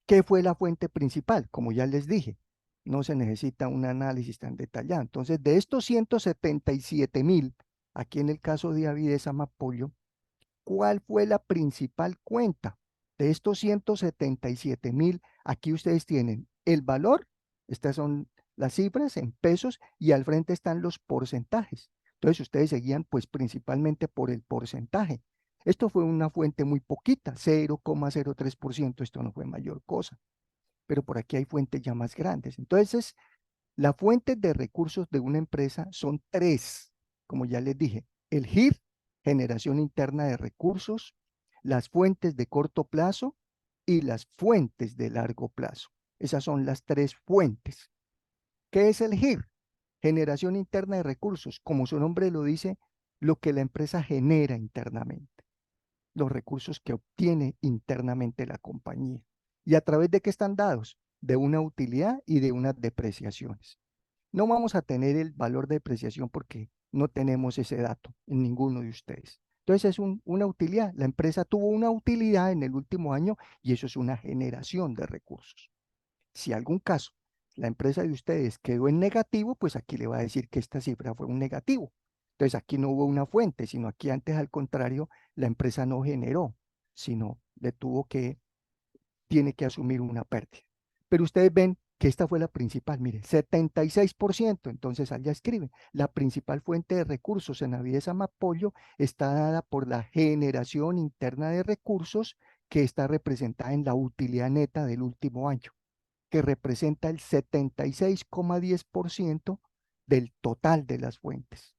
[SPEAKER 1] qué fue la fuente principal, como ya les dije. No se necesita un análisis tan detallado. Entonces, de estos 177.000, aquí en el caso de Avidesa Mapollo, ¿cuál fue la principal cuenta? De estos 177.000, aquí ustedes tienen el valor, estas son las cifras en pesos y al frente están los porcentajes. Entonces ustedes seguían pues principalmente por el porcentaje. Esto fue una fuente muy poquita, 0,03%, esto no fue mayor cosa, pero por aquí hay fuentes ya más grandes. Entonces, las fuentes de recursos de una empresa son tres, como ya les dije, el GIR, generación interna de recursos, las fuentes de corto plazo y las fuentes de largo plazo. Esas son las tres fuentes. ¿Qué es el GIR? Generación interna de recursos. Como su nombre lo dice, lo que la empresa genera internamente, los recursos que obtiene internamente la compañía. ¿Y a través de qué están dados? De una utilidad y de unas depreciaciones. No vamos a tener el valor de depreciación porque no tenemos ese dato en ninguno de ustedes. Entonces es una utilidad. La empresa tuvo una utilidad en el último año y eso es una generación de recursos. Si algún caso la empresa de ustedes quedó en negativo, pues aquí le va a decir que esta cifra fue un negativo. Entonces aquí no hubo una fuente, sino aquí antes al contrario, la empresa no generó, sino le tuvo que tiene que asumir una pérdida. Pero ustedes ven que esta fue la principal, mire, 76%. Entonces allá escriben, la principal fuente de recursos en Avidesa Amapoyo está dada por la generación interna de recursos que está representada en la utilidad neta del último año, que representa el 76,10% del total de las fuentes.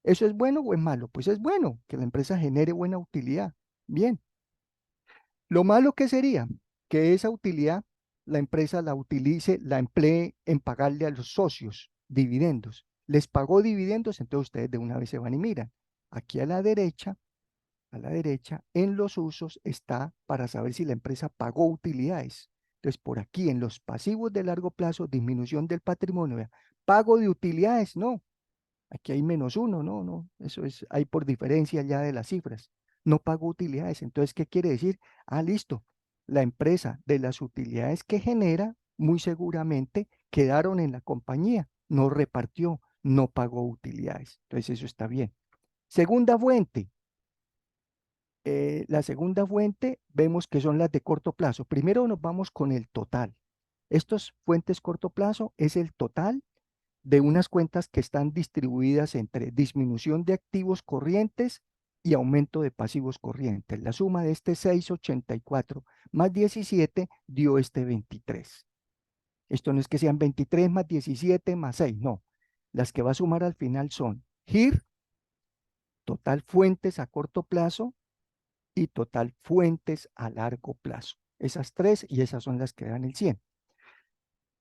[SPEAKER 1] ¿Eso es bueno o es malo? Pues es bueno que la empresa genere buena utilidad. Bien. Lo malo que sería que esa utilidad la empresa la utilice, la emplee en pagarle a los socios dividendos. Les pagó dividendos, entonces ustedes de una vez se van y miran. Aquí a la derecha, en los usos está para saber si la empresa pagó utilidades. Entonces, por aquí en los pasivos de largo plazo, disminución del patrimonio, vea, pago de utilidades, no, aquí hay -1, no, no, eso es, hay por diferencia ya de las cifras, no pago utilidades. Entonces, ¿qué quiere decir? Ah, listo, la empresa de las utilidades que genera, muy seguramente quedaron en la compañía, no repartió, no pagó utilidades. Entonces, eso está bien. Segunda fuente, la segunda fuente vemos que son las de corto plazo. Primero nos vamos con el total. Estos fuentes corto plazo es el total de unas cuentas que están distribuidas entre disminución de activos corrientes y aumento de pasivos corrientes. La suma de este 684 más 17 dio este 23. Esto no es que sean 23 más 17 más 6, no. Las que va a sumar al final son GIR, total fuentes a corto plazo, y total fuentes a largo plazo. Esas tres y esas son las que dan el 100.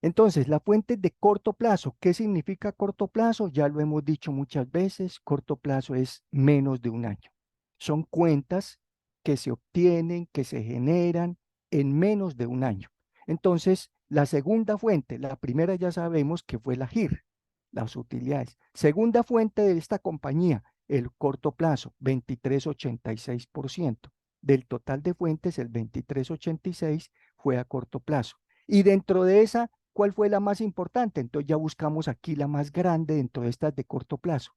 [SPEAKER 1] Entonces, la fuente de corto plazo, ¿qué significa corto plazo? Ya lo hemos dicho muchas veces, corto plazo es menos de un año. Son cuentas que se obtienen, que se generan en menos de un año. Entonces, la segunda fuente, la primera ya sabemos que fue la GIR, las utilidades. Segunda fuente de esta compañía, el corto plazo, 23,86%. Del total de fuentes, el 23,86 fue a corto plazo. Y dentro de esa, ¿cuál fue la más importante? Entonces ya buscamos aquí la más grande dentro de estas de corto plazo.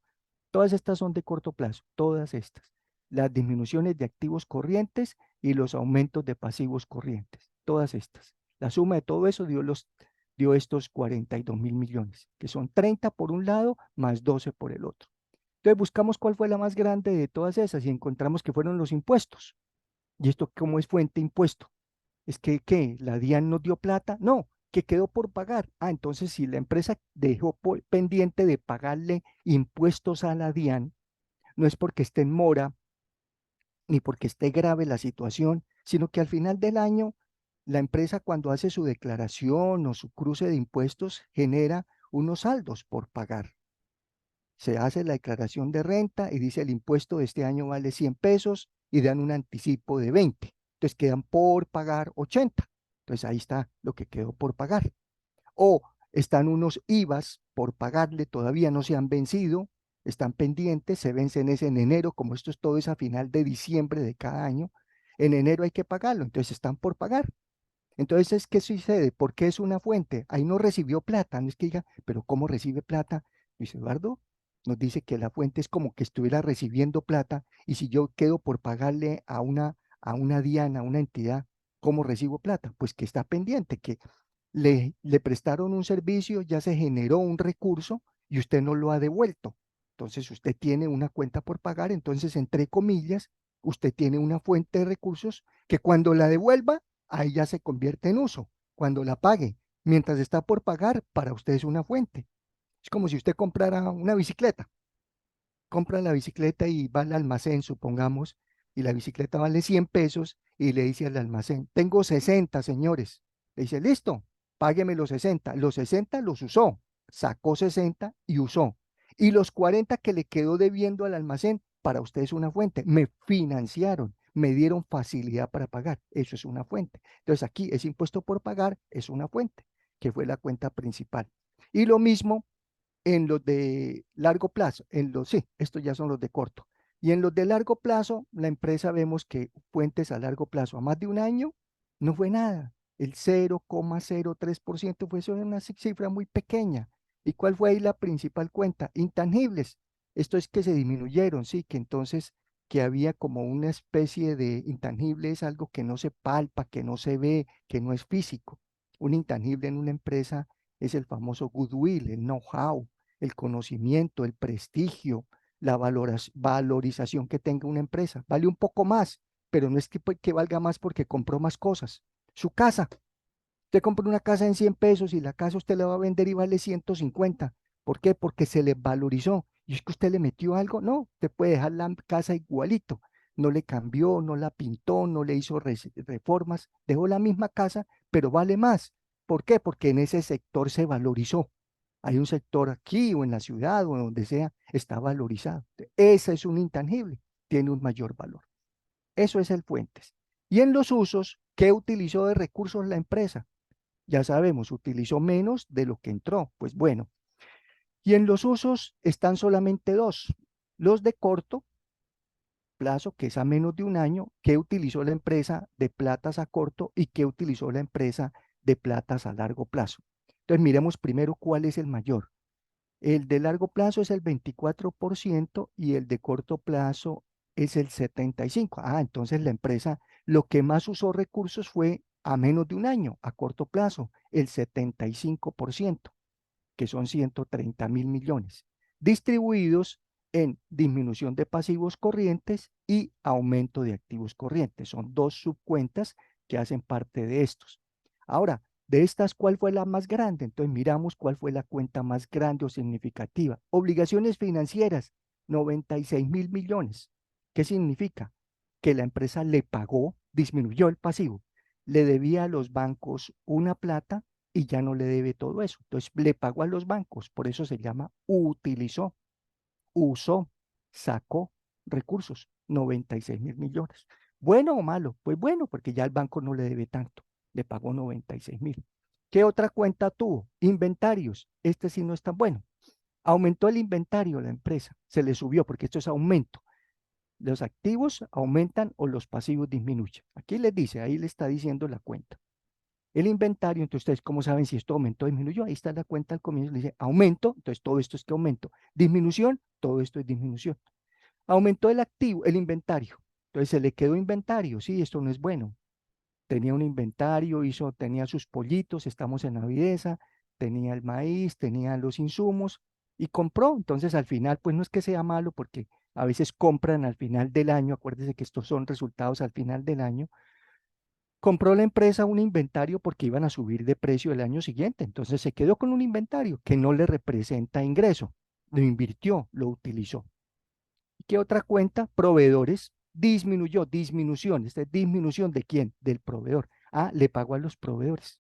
[SPEAKER 1] Todas estas son de corto plazo, todas estas. Las disminuciones de activos corrientes y los aumentos de pasivos corrientes, todas estas. La suma de todo eso dio estos 42.000 millones, que son 30 por un lado más 12 por el otro. Entonces buscamos cuál fue la más grande de todas esas y encontramos que fueron los impuestos. ¿Y esto cómo es fuente de impuesto? Es que, ¿qué? ¿La DIAN nos dio plata? No, que quedó por pagar. Ah, entonces si la empresa dejó pendiente de pagarle impuestos a la DIAN, no es porque esté en mora ni porque esté grave la situación, sino que al final del año la empresa cuando hace su declaración o su cruce de impuestos genera unos saldos por pagar. Se hace la declaración de renta y dice el impuesto de este año vale 100 pesos y dan un anticipo de 20. Entonces quedan por pagar 80. Entonces ahí está lo que quedó por pagar. O están unos IVAs por pagarle, todavía no se han vencido, están pendientes, se vencen es en enero, como esto es todo es a final de diciembre de cada año, en enero hay que pagarlo, entonces están por pagar. Entonces, ¿qué sucede? ¿Por qué es una fuente? Ahí no recibió plata, no es que diga, pero ¿cómo recibe plata? Luis Eduardo nos dice que la fuente es como que estuviera recibiendo plata y si yo quedo por pagarle a una DIAN, a una entidad, ¿cómo recibo plata? Pues que está pendiente, que le prestaron un servicio, ya se generó un recurso y usted no lo ha devuelto. Entonces usted tiene una cuenta por pagar, entonces entre comillas, usted tiene una fuente de recursos que cuando la devuelva, ahí ya se convierte en uso, cuando la pague. Mientras está por pagar, para usted es una fuente. Es como si usted comprara una bicicleta. Compra la bicicleta y va al almacén, supongamos, y la bicicleta vale 100 pesos y le dice al almacén, tengo 60 señores. Le dice, listo, págueme los 60. Los 60 los usó, sacó 60 y usó. Y los 40 que le quedó debiendo al almacén, para usted es una fuente. Me financiaron, me dieron facilidad para pagar. Eso es una fuente. Entonces aquí ese impuesto por pagar es una fuente, que fue la cuenta principal. Y lo mismo en los de largo plazo, sí, estos ya son los de corto. Y en los de largo plazo, la empresa vemos que fuentes a largo plazo a más de un año no fue nada. El 0,03% fue eso, una cifra muy pequeña. ¿Y cuál fue ahí la principal cuenta? Intangibles. Esto es que se disminuyeron, sí, que entonces que había como una especie de intangible, es algo que no se palpa, que no se ve, que no es físico. Un intangible en una empresa es el famoso goodwill, el know-how, el conocimiento, el prestigio, la valorización que tenga una empresa. Vale un poco más, pero no es que valga más porque compró más cosas. Su casa, usted compra una casa en 100 pesos y la casa usted la va a vender y vale 150. ¿Por qué? Porque se le valorizó. ¿Y es que usted le metió algo? No, usted puede dejar la casa igualito. No le cambió, no la pintó, no le hizo reformas, dejó la misma casa, pero vale más. ¿Por qué? Porque en ese sector se valorizó. Hay un sector aquí o en la ciudad o donde sea, está valorizado. Ese es un intangible, tiene un mayor valor. Eso es el Fuentes. Y en los usos, ¿qué utilizó de recursos la empresa? Ya sabemos, utilizó menos de lo que entró. Pues bueno, y en los usos están solamente dos. Los de corto plazo, que es a menos de un año, que utilizó la empresa de platas a corto y que utilizó la empresa de platas a largo plazo. Entonces, miremos primero cuál es el mayor. El de largo plazo es el 24% y el de corto plazo es el 75%. Ah, entonces la empresa lo que más usó recursos fue a menos de un año, a corto plazo, el 75%, que son 130.000 millones, distribuidos en disminución de pasivos corrientes y aumento de activos corrientes. Son dos subcuentas que hacen parte de estos. Ahora, de estas, ¿cuál fue la más grande? Entonces miramos cuál fue la cuenta más grande o significativa. Obligaciones financieras, 96.000 millones. ¿Qué significa? Que la empresa le pagó, disminuyó el pasivo, le debía a los bancos una plata y ya no le debe todo eso. Entonces le pagó a los bancos, por eso se llama utilizó, usó, sacó recursos, 96.000 millones. ¿Bueno o malo? Pues bueno, porque ya el banco no le debe tanto, le pagó 96.000. ¿Qué otra cuenta tuvo? Inventarios. Este sí no es tan bueno. Aumentó el inventario la empresa, se le subió porque esto es aumento. Los activos aumentan o los pasivos disminuyen. Aquí les dice, ahí le está diciendo la cuenta. El inventario, entonces ustedes cómo saben si esto aumentó o disminuyó, ahí está la cuenta al comienzo, le dice aumento, entonces todo esto es que aumento. Disminución, todo esto es disminución. Aumentó el activo, el inventario, entonces se le quedó inventario, sí, esto no es bueno. Tenía un inventario, tenía sus pollitos, estamos en Navideza, tenía el maíz, tenía los insumos y compró, entonces al final, pues no es que sea malo porque a veces compran al final del año, acuérdense que estos son resultados al final del año. Compró la empresa un inventario porque iban a subir de precio el año siguiente. Entonces se quedó con un inventario que no le representa ingreso. Lo invirtió, lo utilizó. ¿Y qué otra cuenta? Proveedores. Disminuyó, disminución. ¿Esta es disminución de quién? Del proveedor. Ah, le pagó a los proveedores.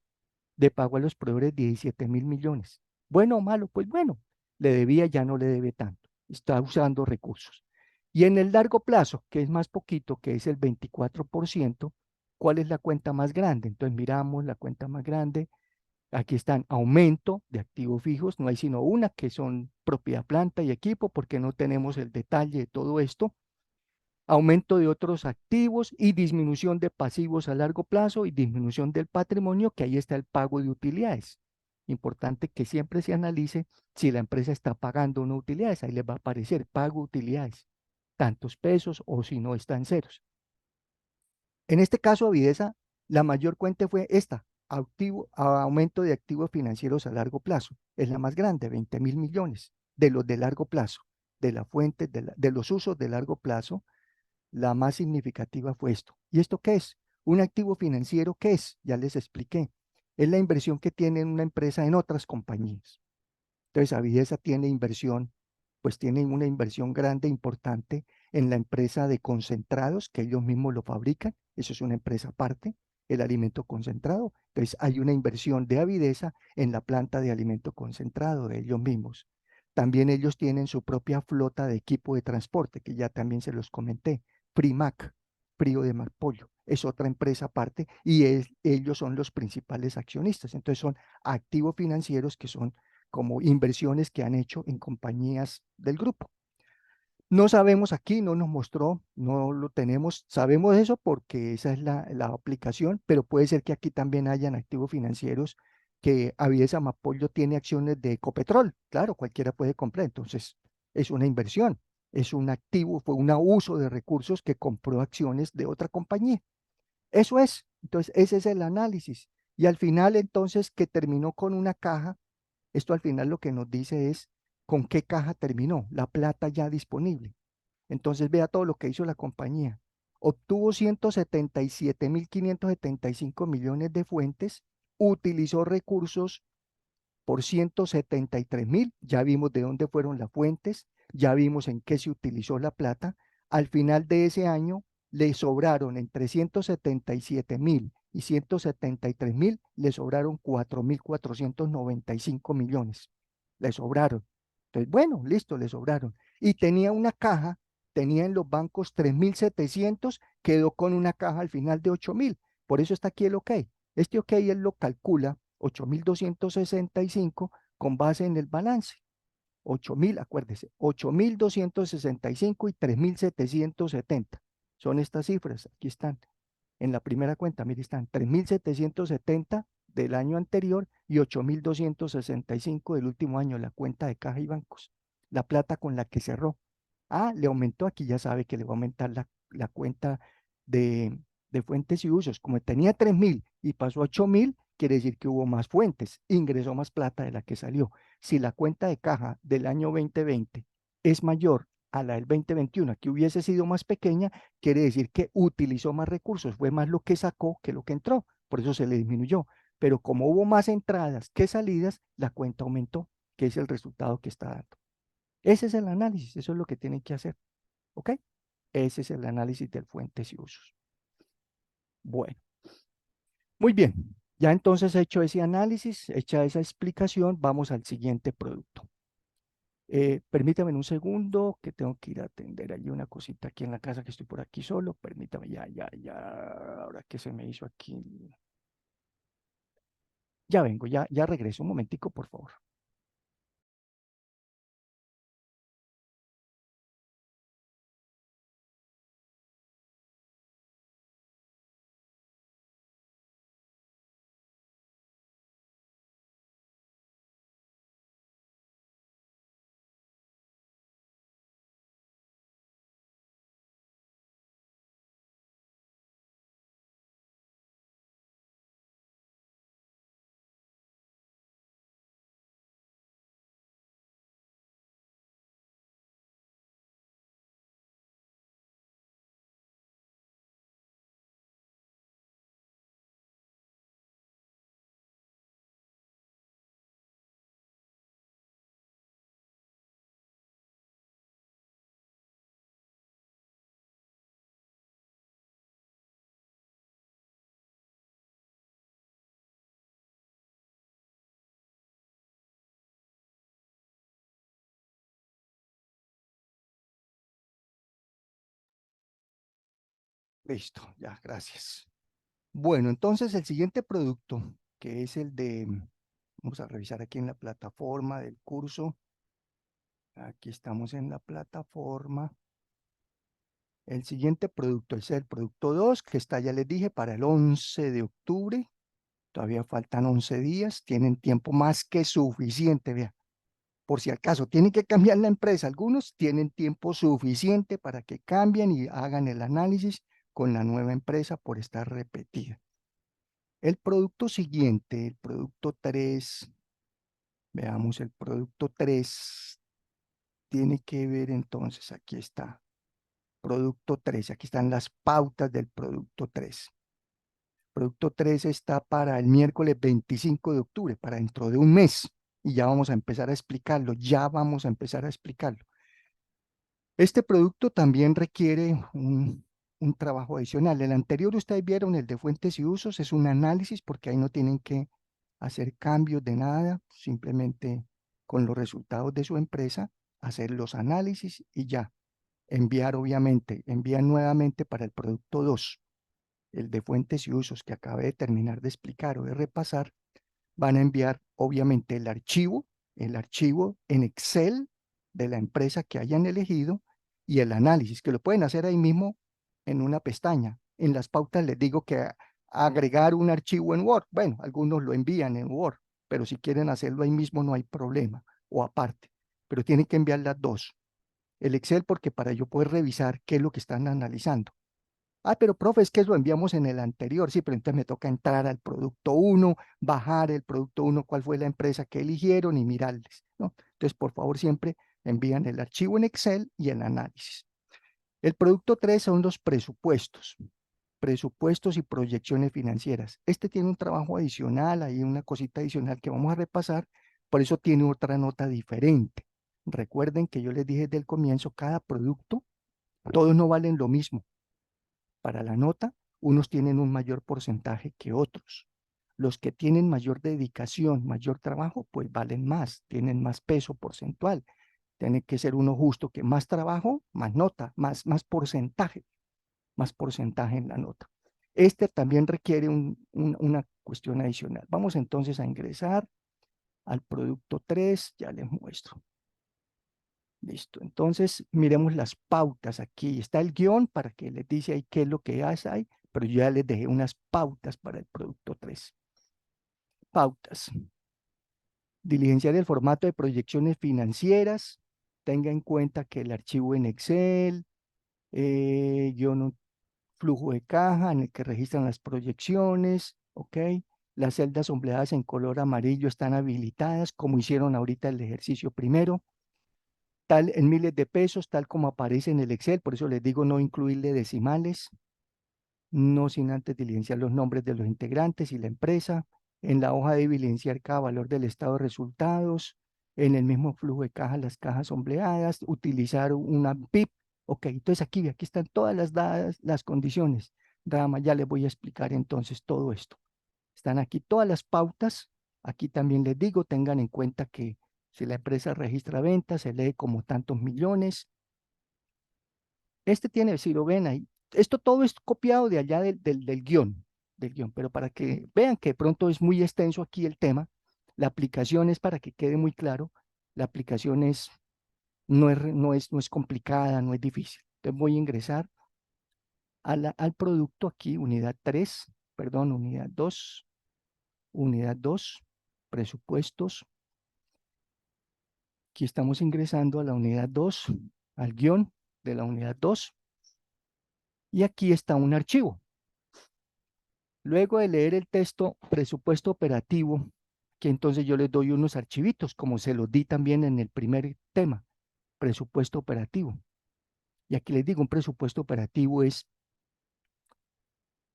[SPEAKER 1] Le pagó a los proveedores 17.000 millones. ¿Bueno o malo? Pues bueno, le debía, ya no le debe tanto. Está usando recursos. Y en el largo plazo, que es más poquito, que es el 24%, ¿cuál es la cuenta más grande? Entonces miramos la cuenta más grande. Aquí están aumento de activos fijos, no hay sino una, que son propiedad, planta y equipo, porque no tenemos el detalle de todo esto. Aumento de otros activos y disminución de pasivos a largo plazo y disminución del patrimonio, que ahí está el pago de utilidades. Importante que siempre se analice si la empresa está pagando o no utilidades. Ahí les va a aparecer pago utilidades, tantos pesos o si no están ceros. En este caso, Avidesa, la mayor cuenta fue esta, aumento de activos financieros a largo plazo. Es la más grande, 20.000 millones de los de largo plazo, de la fuente, de los usos de largo plazo. La más significativa fue esto. ¿Y esto qué es? Un activo financiero, ¿qué es? Ya les expliqué. Es la inversión que tiene una empresa en otras compañías. Entonces, Avidesa tiene inversión, pues tiene una inversión grande, importante en la empresa de concentrados, que ellos mismos lo fabrican. Eso es una empresa aparte, el alimento concentrado. Entonces, hay una inversión de Avidesa en la planta de alimento concentrado de ellos mismos. También ellos tienen su propia flota de equipo de transporte, que ya también se los comenté. Primac, Frío de Marpollo, es otra empresa aparte y ellos son los principales accionistas. Entonces, son activos financieros que son como inversiones que han hecho en compañías del grupo. No sabemos aquí, no nos mostró, no lo tenemos, sabemos eso porque esa es la aplicación, pero puede ser que aquí también hayan activos financieros que Aviesa Mapollo tiene acciones de Ecopetrol, claro, cualquiera puede comprar, entonces es una inversión, es un activo, fue un uso de recursos que compró acciones de otra compañía. Eso es, entonces ese es el análisis. Y al final entonces que terminó con una caja, esto al final lo que nos dice es con qué caja terminó, la plata ya disponible. Entonces vea todo lo que hizo la compañía. Obtuvo 177.575 millones de fuentes, utilizó recursos por 173.000, ya vimos de dónde fueron las fuentes, ya vimos en qué se utilizó la plata. Al final de ese año le sobraron entre 177.000 y 173.000, le sobraron 4.495 millones. Le sobraron. Entonces, bueno, listo, le sobraron. Y tenía una caja, tenía en los bancos 3.700, quedó con una caja al final de 8.000. Por eso está aquí el OK. Este OK él lo calcula 8.265 con base en el balance. 8.000, acuérdese, 8.265 y 3.770. Son estas cifras, aquí están. En la primera cuenta, mire, están 3.770 del año anterior y 8.265 del último año, la cuenta de caja y bancos. La plata con la que cerró. Ah, le aumentó, aquí ya sabe que le va a aumentar la cuenta de, de fuentes y usos. Como tenía 3.000 y pasó a 8.000, quiere decir que hubo más fuentes, ingresó más plata de la que salió. Si la cuenta de caja del año 2020 es mayor a la del 2021, que hubiese sido más pequeña, quiere decir que utilizó más recursos, fue más lo que sacó que lo que entró, por eso se le disminuyó. Pero como hubo más entradas que salidas, la cuenta aumentó, que es el resultado que está dando. Ese es el análisis, eso es lo que tienen que hacer, ¿ok? Ese es el análisis de fuentes y usos. Bueno, muy bien. Ya entonces hecho ese análisis, hecha esa explicación, vamos al siguiente producto. Permítame un segundo, que tengo que ir a atender allí una cosita aquí en la casa, que estoy por aquí solo. Permítame, ahora que se me hizo aquí. Ya vengo, ya regreso. Un momentico, por favor. Listo, ya, gracias. Bueno, entonces el siguiente producto, que es el de, vamos a revisar aquí en la plataforma del curso. Aquí estamos en la plataforma. El siguiente producto es el producto 2, que está, ya les dije, para el 11 de octubre. Todavía faltan 11 días, tienen tiempo más que suficiente, vea. Por si acaso tienen que cambiar la empresa, algunos tienen tiempo suficiente para que cambien y hagan el análisis con la nueva empresa por estar repetida. El producto siguiente, el producto 3, veamos el producto 3, tiene que ver entonces, aquí está, producto 3, aquí están las pautas del producto 3. Producto 3 está para el miércoles 25 de octubre, para dentro de un mes, y ya vamos a empezar a explicarlo, ya vamos a empezar a explicarlo. Este producto también requiere un trabajo adicional. El anterior ustedes vieron, el de fuentes y usos, es un análisis porque ahí no tienen que hacer cambios de nada, simplemente con los resultados de su empresa, hacer los análisis y ya. Enviar, obviamente, envían nuevamente para el producto 2, el de fuentes y usos que acabé de terminar de explicar o de repasar. Van a enviar, obviamente, el archivo en Excel de la empresa que hayan elegido y el análisis, que lo pueden hacer ahí mismo en una pestaña. En las pautas les digo que agregar un archivo en Word. Bueno, algunos lo envían en Word, pero si quieren hacerlo ahí mismo no hay problema, o aparte, pero tienen que enviar las dos. El Excel porque para yo poder revisar qué es lo que están analizando. Ah, pero profe, es que lo enviamos en el anterior, sí, pero entonces me toca entrar al producto uno, bajar el producto uno, cuál fue la empresa que eligieron y mirarles, ¿no? Entonces, por favor, siempre envían el archivo en Excel y el análisis. El producto 3 son los presupuestos, presupuestos y proyecciones financieras. Este tiene un trabajo adicional, hay una cosita adicional que vamos a repasar, por eso tiene otra nota diferente. Recuerden que yo les dije desde el comienzo, cada producto, todos no valen lo mismo. Para la nota, unos tienen un mayor porcentaje que otros. Los que tienen mayor dedicación, mayor trabajo, pues valen más, tienen más peso porcentual. Tiene que ser uno justo que más trabajo, más nota, más porcentaje en la nota. Este también requiere una cuestión adicional. Vamos entonces a ingresar al producto 3, ya les muestro. Listo, entonces miremos las pautas aquí. Está el guión para que les dice ahí qué es lo que hay, pero yo ya les dejé unas pautas para el producto 3. Pautas. Diligenciar el formato de proyecciones financieras. Tenga en cuenta que el archivo en Excel, guión flujo de caja en el que registran las proyecciones, ¿ok? Las celdas sombreadas en color amarillo están habilitadas, como hicieron ahorita el ejercicio primero, tal en miles de pesos, tal como aparece en el Excel, por eso les digo no incluirle decimales, no sin antes diligenciar los nombres de los integrantes y la empresa, en la hoja de evidenciar cada valor del estado de resultados, en el mismo flujo de caja, las cajas sombreadas, utilizar una BIP. Ok, entonces aquí están todas las dadas, las condiciones. Rama, ya les voy a explicar entonces todo esto. Están aquí todas las pautas. Aquí también les digo, tengan en cuenta que si la empresa registra ventas, se lee como tantos millones. Este tiene, si lo ven ahí, esto todo es copiado de allá del guión, pero para que vean que de pronto es muy extenso aquí el tema, la aplicación es para que quede muy claro, la aplicación no es complicada, no es difícil. Entonces voy a ingresar al producto aquí, unidad 3, perdón, unidad 2, presupuestos. Aquí estamos ingresando a la unidad 2, al guión de la unidad 2, y aquí está un archivo. Luego de leer el texto presupuesto operativo, que entonces yo les doy unos archivitos, como se los di también en el primer tema, presupuesto operativo. Y aquí les digo, un presupuesto operativo es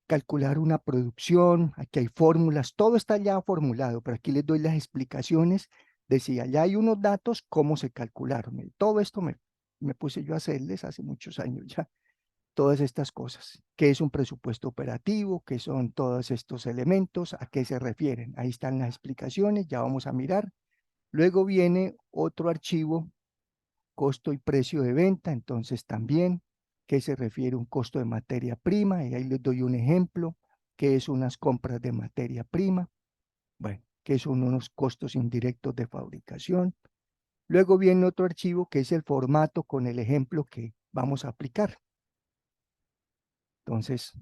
[SPEAKER 1] calcular una producción, aquí hay fórmulas, todo está ya formulado, pero aquí les doy las explicaciones de si allá hay unos datos, cómo se calcularon. Todo esto me puse yo a hacerles hace muchos años ya, todas estas cosas. ¿Qué es un presupuesto operativo? ¿Qué son todos estos elementos? ¿A qué se refieren? Ahí están las explicaciones, ya vamos a mirar. Luego viene otro archivo, costo y precio de venta, entonces también, ¿qué se refiere un costo de materia prima? Y ahí les doy un ejemplo, ¿qué es unas compras de materia prima? Bueno, ¿qué son unos costos indirectos de fabricación? Luego viene otro archivo que es el formato con el ejemplo que vamos a aplicar. Entonces,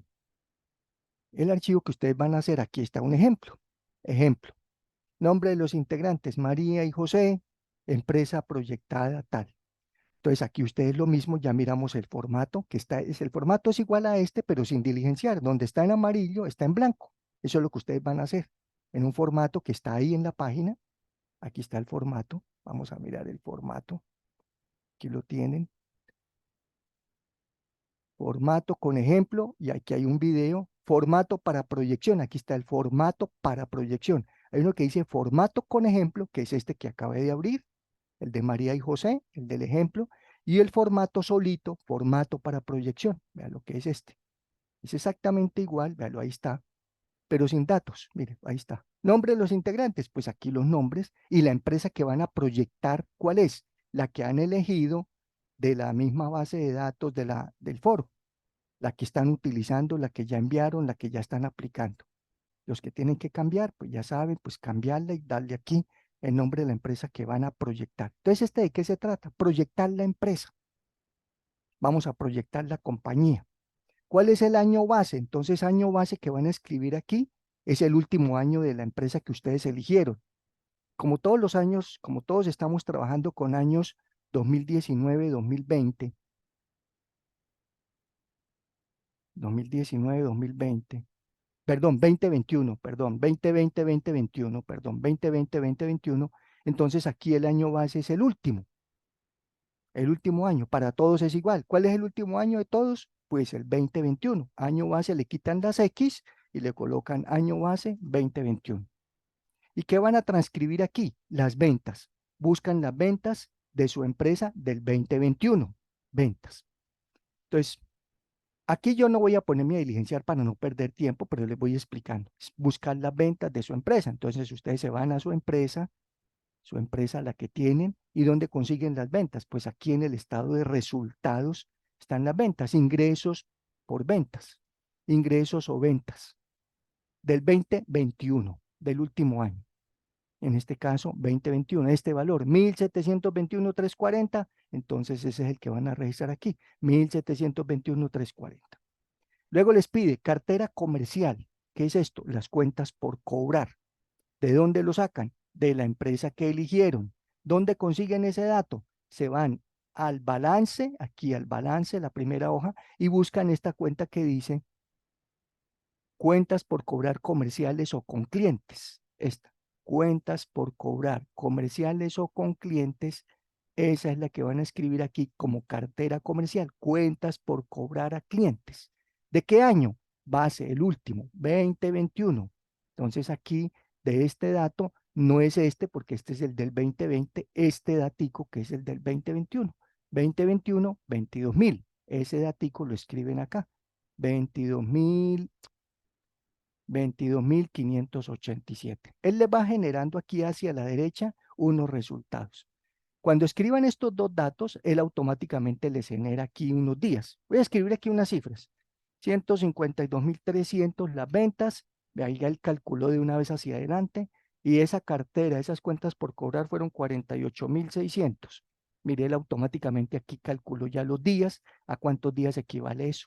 [SPEAKER 1] el archivo que ustedes van a hacer, aquí está un ejemplo. Ejemplo, nombre de los integrantes, María y José, empresa proyectada tal. Entonces aquí ustedes lo mismo, ya miramos el formato, el formato es igual a este, pero sin diligenciar. Donde está en amarillo, está en blanco. Eso es lo que ustedes van a hacer. En un formato que está ahí en la página, aquí está el formato. Vamos a mirar el formato. Aquí lo tienen. Formato con ejemplo, y aquí hay un video, formato para proyección, aquí está el formato para proyección. Hay uno que dice formato con ejemplo, que es este que acabé de abrir, el de María y José, el del ejemplo, y el formato solito, formato para proyección. Vean lo que es este. Es exactamente igual, véanlo, ahí está, pero sin datos. Mire, ahí está. Nombre de los integrantes, pues aquí los nombres y la empresa que van a proyectar, ¿cuál es? La que han elegido de la misma base de datos del foro, la que están utilizando, la que ya enviaron, la que ya están aplicando. Los que tienen que cambiar, pues ya saben, pues cambiarla y darle aquí el nombre de la empresa que van a proyectar. Entonces, ¿de qué se trata? Proyectar la empresa. Vamos a proyectar la compañía. ¿Cuál es el año base? Entonces, año base que van a escribir aquí es el último año de la empresa que ustedes eligieron. Como todos los años, como todos estamos trabajando con años 2019, 2020, 2019, 2020, perdón, 2021, perdón, 2020, 2021, perdón, 2020, 2021. Entonces aquí el año base es el último año, para todos es igual. ¿Cuál es el último año de todos? Pues el 2021. Año base le quitan las X y le colocan año base 2021. ¿Y qué van a transcribir aquí? Las ventas. Buscan las ventas de su empresa del 2021. Ventas. Entonces, aquí yo no voy a ponerme a diligenciar para no perder tiempo, pero les voy explicando. Es buscar las ventas de su empresa. Entonces, ustedes se van a su empresa la que tienen, y dónde consiguen las ventas. Pues aquí en el estado de resultados están las ventas, ingresos por ventas. ingresos o ventas del 2021, del último año. En este caso, 2021, este valor, 1.721.340, entonces ese es el que van a registrar aquí, 1.721.340. Luego les pide cartera comercial. ¿Qué es esto? Las cuentas por cobrar. ¿De dónde lo sacan? De la empresa que eligieron. ¿Dónde consiguen ese dato? Se van al balance, aquí al balance, la primera hoja, y buscan esta cuenta que dice cuentas por cobrar comerciales o con clientes. Esta, cuentas por cobrar comerciales o con clientes, esa es la que van a escribir aquí como cartera comercial, cuentas por cobrar a clientes. ¿De qué año? Base, el último, 2021. Entonces aquí de este dato no es este porque este es el del 2020, este datico que es el del 2021. 2021, 22.000. Ese datico lo escriben acá. 22.000, 22.587. Él les va generando aquí hacia la derecha unos resultados. Cuando escriban estos dos datos, él automáticamente les genera aquí unos días. Voy a escribir aquí unas cifras. 152.300 las ventas, ahí ya él calculó de una vez hacia adelante, y esa cartera, esas cuentas por cobrar fueron 48.600. Mire, él automáticamente aquí calculó ya los días, a cuántos días equivale eso.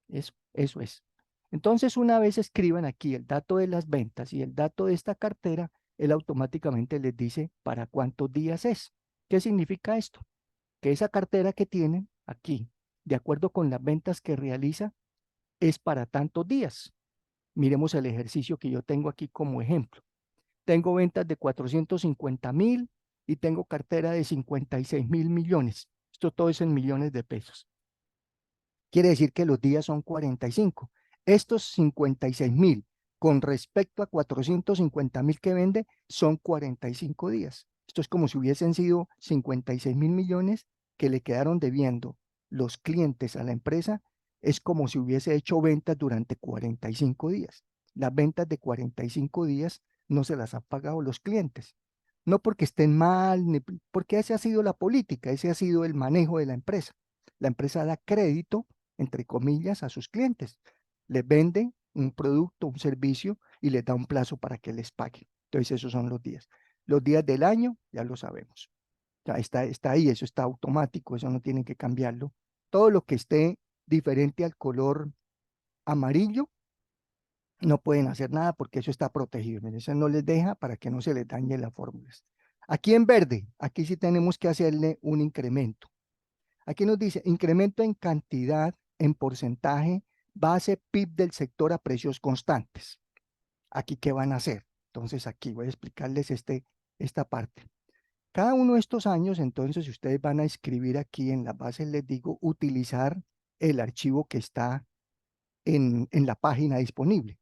[SPEAKER 1] Eso es. Entonces, una vez escriban aquí el dato de las ventas y el dato de esta cartera, él automáticamente les dice para cuántos días es. ¿Qué significa esto? Que esa cartera que tienen aquí, de acuerdo con las ventas que realiza, es para tantos días. Miremos el ejercicio que yo tengo aquí como ejemplo. Tengo ventas de 450.000 y tengo cartera de 56.000 millones. Esto todo es en millones de pesos. Quiere decir que los días son 45. Estos 56.000 con respecto a 450.000 que vende son 45 días. Esto es como si hubiesen sido 56.000 millones que le quedaron debiendo los clientes a la empresa. Es como si hubiese hecho ventas durante 45 días. Las ventas de 45 días no se las han pagado los clientes. No porque estén mal, ni porque esa ha sido la política, ese ha sido el manejo de la empresa. La empresa da crédito entre comillas, a sus clientes. Les vende un producto, un servicio y les da un plazo para que les paguen. Entonces, esos son los días. Los días del año, ya lo sabemos. Ya está ahí, eso está automático, eso no tienen que cambiarlo. Todo lo que esté diferente al color amarillo, no pueden hacer nada porque eso está protegido. Miren, eso no les deja para que no se les dañe las fórmulas. Aquí en verde, aquí sí tenemos que hacerle un incremento. Aquí nos dice incremento en cantidad, en porcentaje, base PIB del sector a precios constantes. Aquí, ¿qué van a hacer? Entonces, aquí voy a explicarles esta parte. Cada uno de estos años, entonces, si ustedes van a escribir aquí en la base, les digo, utilizar el archivo que está en la página disponible.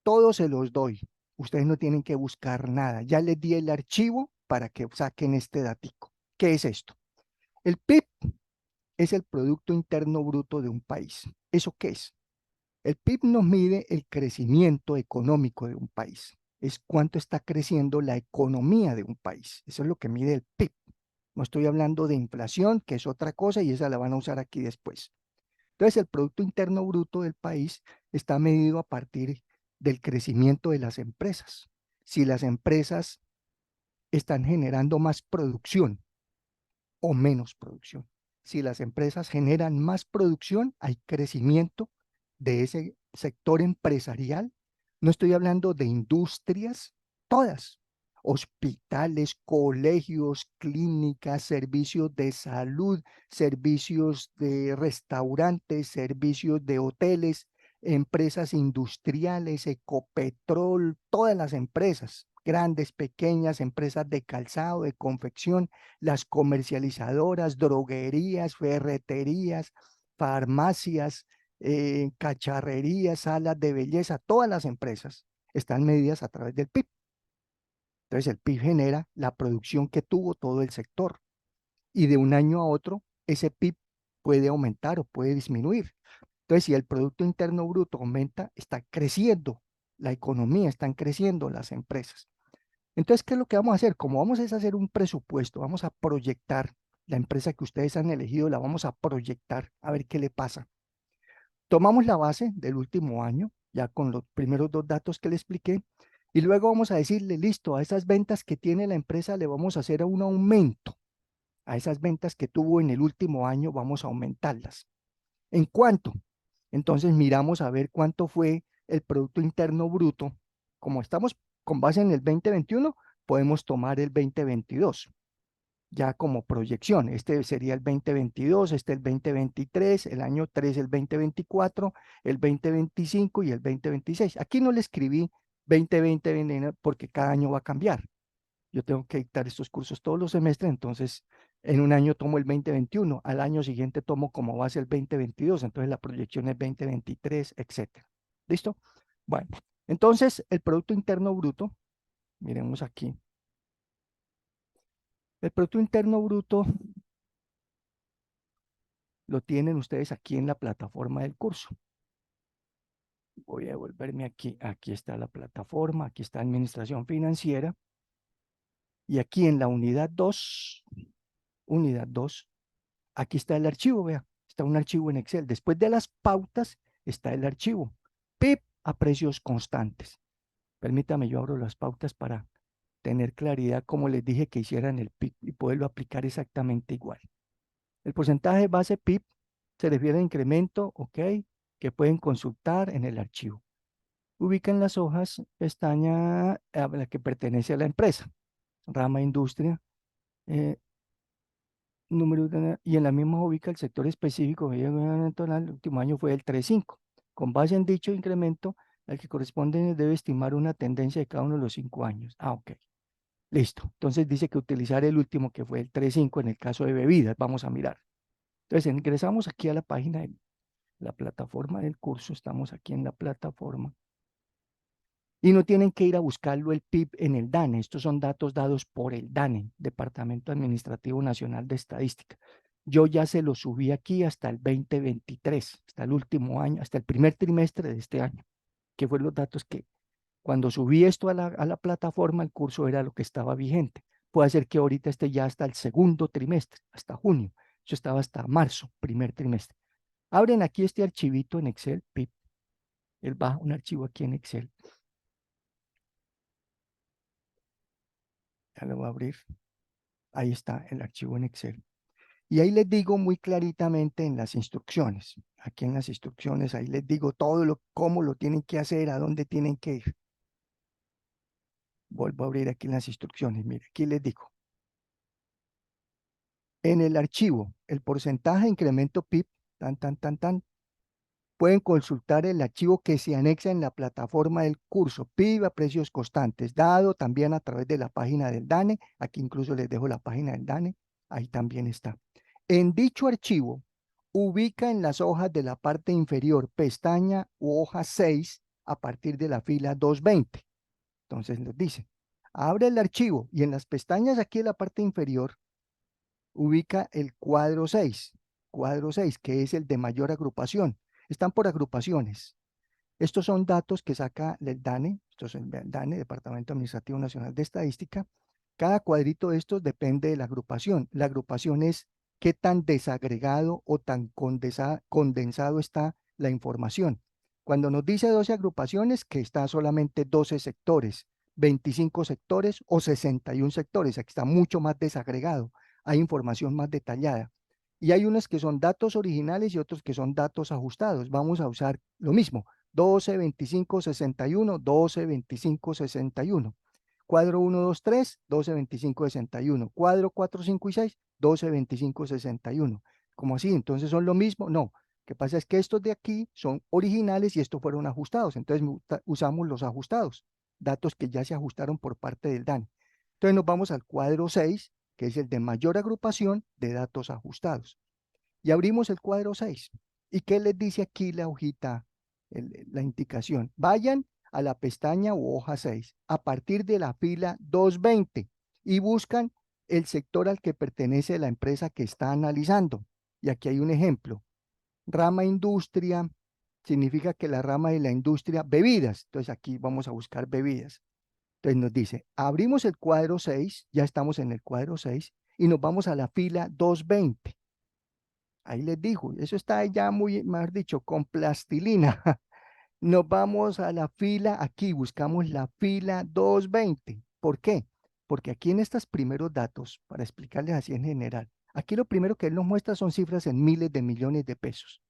[SPEAKER 1] Todos se los doy. Ustedes no tienen que buscar nada. Ya les di el archivo para que saquen este datico. ¿Qué es esto? El PIB es el Producto Interno Bruto de un país. ¿Eso qué es? El PIB nos mide el crecimiento económico de un país. Es cuánto está creciendo la economía de un país. Eso es lo que mide el PIB. No estoy hablando de inflación, que es otra cosa y esa la van a usar aquí después. Entonces, el Producto Interno Bruto del país está medido a partir del crecimiento de las empresas. Si las empresas están generando más producción o menos producción. Si las empresas generan más producción, hay crecimiento de ese sector empresarial. No estoy hablando de industrias, todas, hospitales, colegios, clínicas, servicios de salud, servicios de restaurantes, servicios de hoteles, empresas industriales, Ecopetrol, todas las empresas, grandes, pequeñas, empresas de calzado, de confección, las comercializadoras, droguerías, ferreterías, farmacias, cacharrerías, salas de belleza, todas las empresas están medidas a través del PIB. Entonces el PIB genera la producción que tuvo todo el sector y de un año a otro ese PIB puede aumentar o puede disminuir. Entonces si el Producto Interno Bruto aumenta, está creciendo la economía, están creciendo las empresas. Entonces, ¿qué es lo que vamos a hacer? Como vamos a hacer un presupuesto, vamos a proyectar la empresa que ustedes han elegido, la vamos a proyectar a ver qué le pasa. Tomamos la base del último año, ya con los primeros dos datos que le expliqué, y luego vamos a decirle, listo, a esas ventas que tiene la empresa le vamos a hacer un aumento. A esas ventas que tuvo en el último año vamos a aumentarlas. ¿En cuánto? Entonces miramos a ver cuánto fue el Producto Interno Bruto. Como estamos con base en el 2021, podemos tomar el 2022 ya como proyección. Este sería el 2022, este el 2023, el año 3 el 2024, el 2025 y el 2026. Aquí no le escribí 2020 porque cada año va a cambiar. Yo tengo que dictar estos cursos todos los semestres, entonces en un año tomo el 2021, al año siguiente tomo como base el 2022, entonces la proyección es 2023, etcétera. ¿Listo? Bueno, entonces el Producto Interno Bruto, miremos aquí. El Producto Interno Bruto lo tienen ustedes aquí en la plataforma del curso. Voy a devolverme aquí. Aquí está la plataforma, aquí está Administración Financiera. Y aquí en la unidad 2, aquí está el archivo, vea. Está un archivo en Excel. Después de las pautas está el archivo. PIB a precios constantes. Permítame, yo abro las pautas para tener claridad, como les dije que hicieran el PIB y poderlo aplicar exactamente igual. El porcentaje base PIB se refiere a incremento, ok, que pueden consultar en el archivo. Ubican las hojas, pestaña a la que pertenece a la empresa, rama industria, eh, y en la misma ubica el sector específico, el último año fue el 3.5. Con base en dicho incremento, al que corresponde debe estimar una tendencia de cada uno de los 5 años. Ah, ok. Listo. Entonces dice que utilizar el último que fue el 3.5 en el caso de bebidas. Vamos a mirar. Entonces ingresamos aquí a la página de la plataforma del curso. Estamos aquí en la plataforma. Y no tienen que ir a buscarlo el PIB en el DANE. Estos son datos dados por el DANE, Departamento Administrativo Nacional de Estadística. Yo ya se lo subí aquí hasta el 2023, hasta el último año, hasta el primer trimestre de este año, que fueron los datos que cuando subí esto a la plataforma, el curso era lo que estaba vigente. Puede ser que ahorita esté ya hasta el segundo trimestre, hasta junio. Eso estaba hasta marzo, primer trimestre. Abren aquí este archivito en Excel, PIB. Él baja un archivo aquí en Excel. Ya lo voy a abrir. Ahí está el archivo en Excel. Y ahí les digo muy claritamente en las instrucciones. Aquí en las instrucciones, ahí les digo todo cómo lo tienen que hacer, a dónde tienen que ir. Vuelvo a abrir aquí en las instrucciones. Mire, aquí les digo. En el archivo, el porcentaje de incremento PIB, pueden consultar el archivo que se anexa en la plataforma del curso, PIB a precios constantes, dado también a través de la página del DANE. Aquí incluso les dejo la página del DANE. Ahí también está. En dicho archivo, ubica en las hojas de la parte inferior pestaña u hoja 6 a partir de la fila 220. Entonces nos dice, abre el archivo y en las pestañas aquí en la parte inferior ubica el cuadro 6, que es el de mayor agrupación. Están por agrupaciones. Estos son datos que saca el DANE, esto es el DANE, Departamento Administrativo Nacional de Estadística. Cada cuadrito de estos depende de la agrupación. La agrupación es qué tan desagregado o tan condensado está la información. Cuando nos dice 12 agrupaciones, que está solamente 12 sectores, 25 sectores o 61 sectores. Aquí está mucho más desagregado. Hay información más detallada. Y hay unos que son datos originales y otros que son datos ajustados. Vamos a usar lo mismo. 12, 25, 61, 12, 25, 61. Cuadro 1, 2, 3, 12, 25, 61. Cuadro 4, 5 y 6, 12, 25, 61. ¿Cómo así? Entonces son lo mismo. No, lo que pasa es que estos de aquí son originales y estos fueron ajustados. Entonces usamos los ajustados, datos que ya se ajustaron por parte del DANE. Entonces nos vamos al cuadro 6, que es el de mayor agrupación de datos ajustados. Y abrimos el cuadro 6. ¿Y qué les dice aquí la hojita, la indicación? Vayan a la pestaña u hoja 6 a partir de la fila 220 y buscan el sector al que pertenece la empresa que está analizando. Y aquí hay un ejemplo. Rama industria significa que la rama de la industria, bebidas. Entonces aquí vamos a buscar bebidas. Entonces nos dice, abrimos el cuadro 6, ya estamos en el cuadro 6 y nos vamos a la fila 220. Ahí les digo, eso está ya muy, mejor dicho, con plastilina. Nos vamos a la fila, aquí buscamos la fila 220. ¿Por qué? Porque aquí en estos primeros datos, para explicarles así en general, aquí lo primero que él nos muestra son cifras en miles de millones de pesos.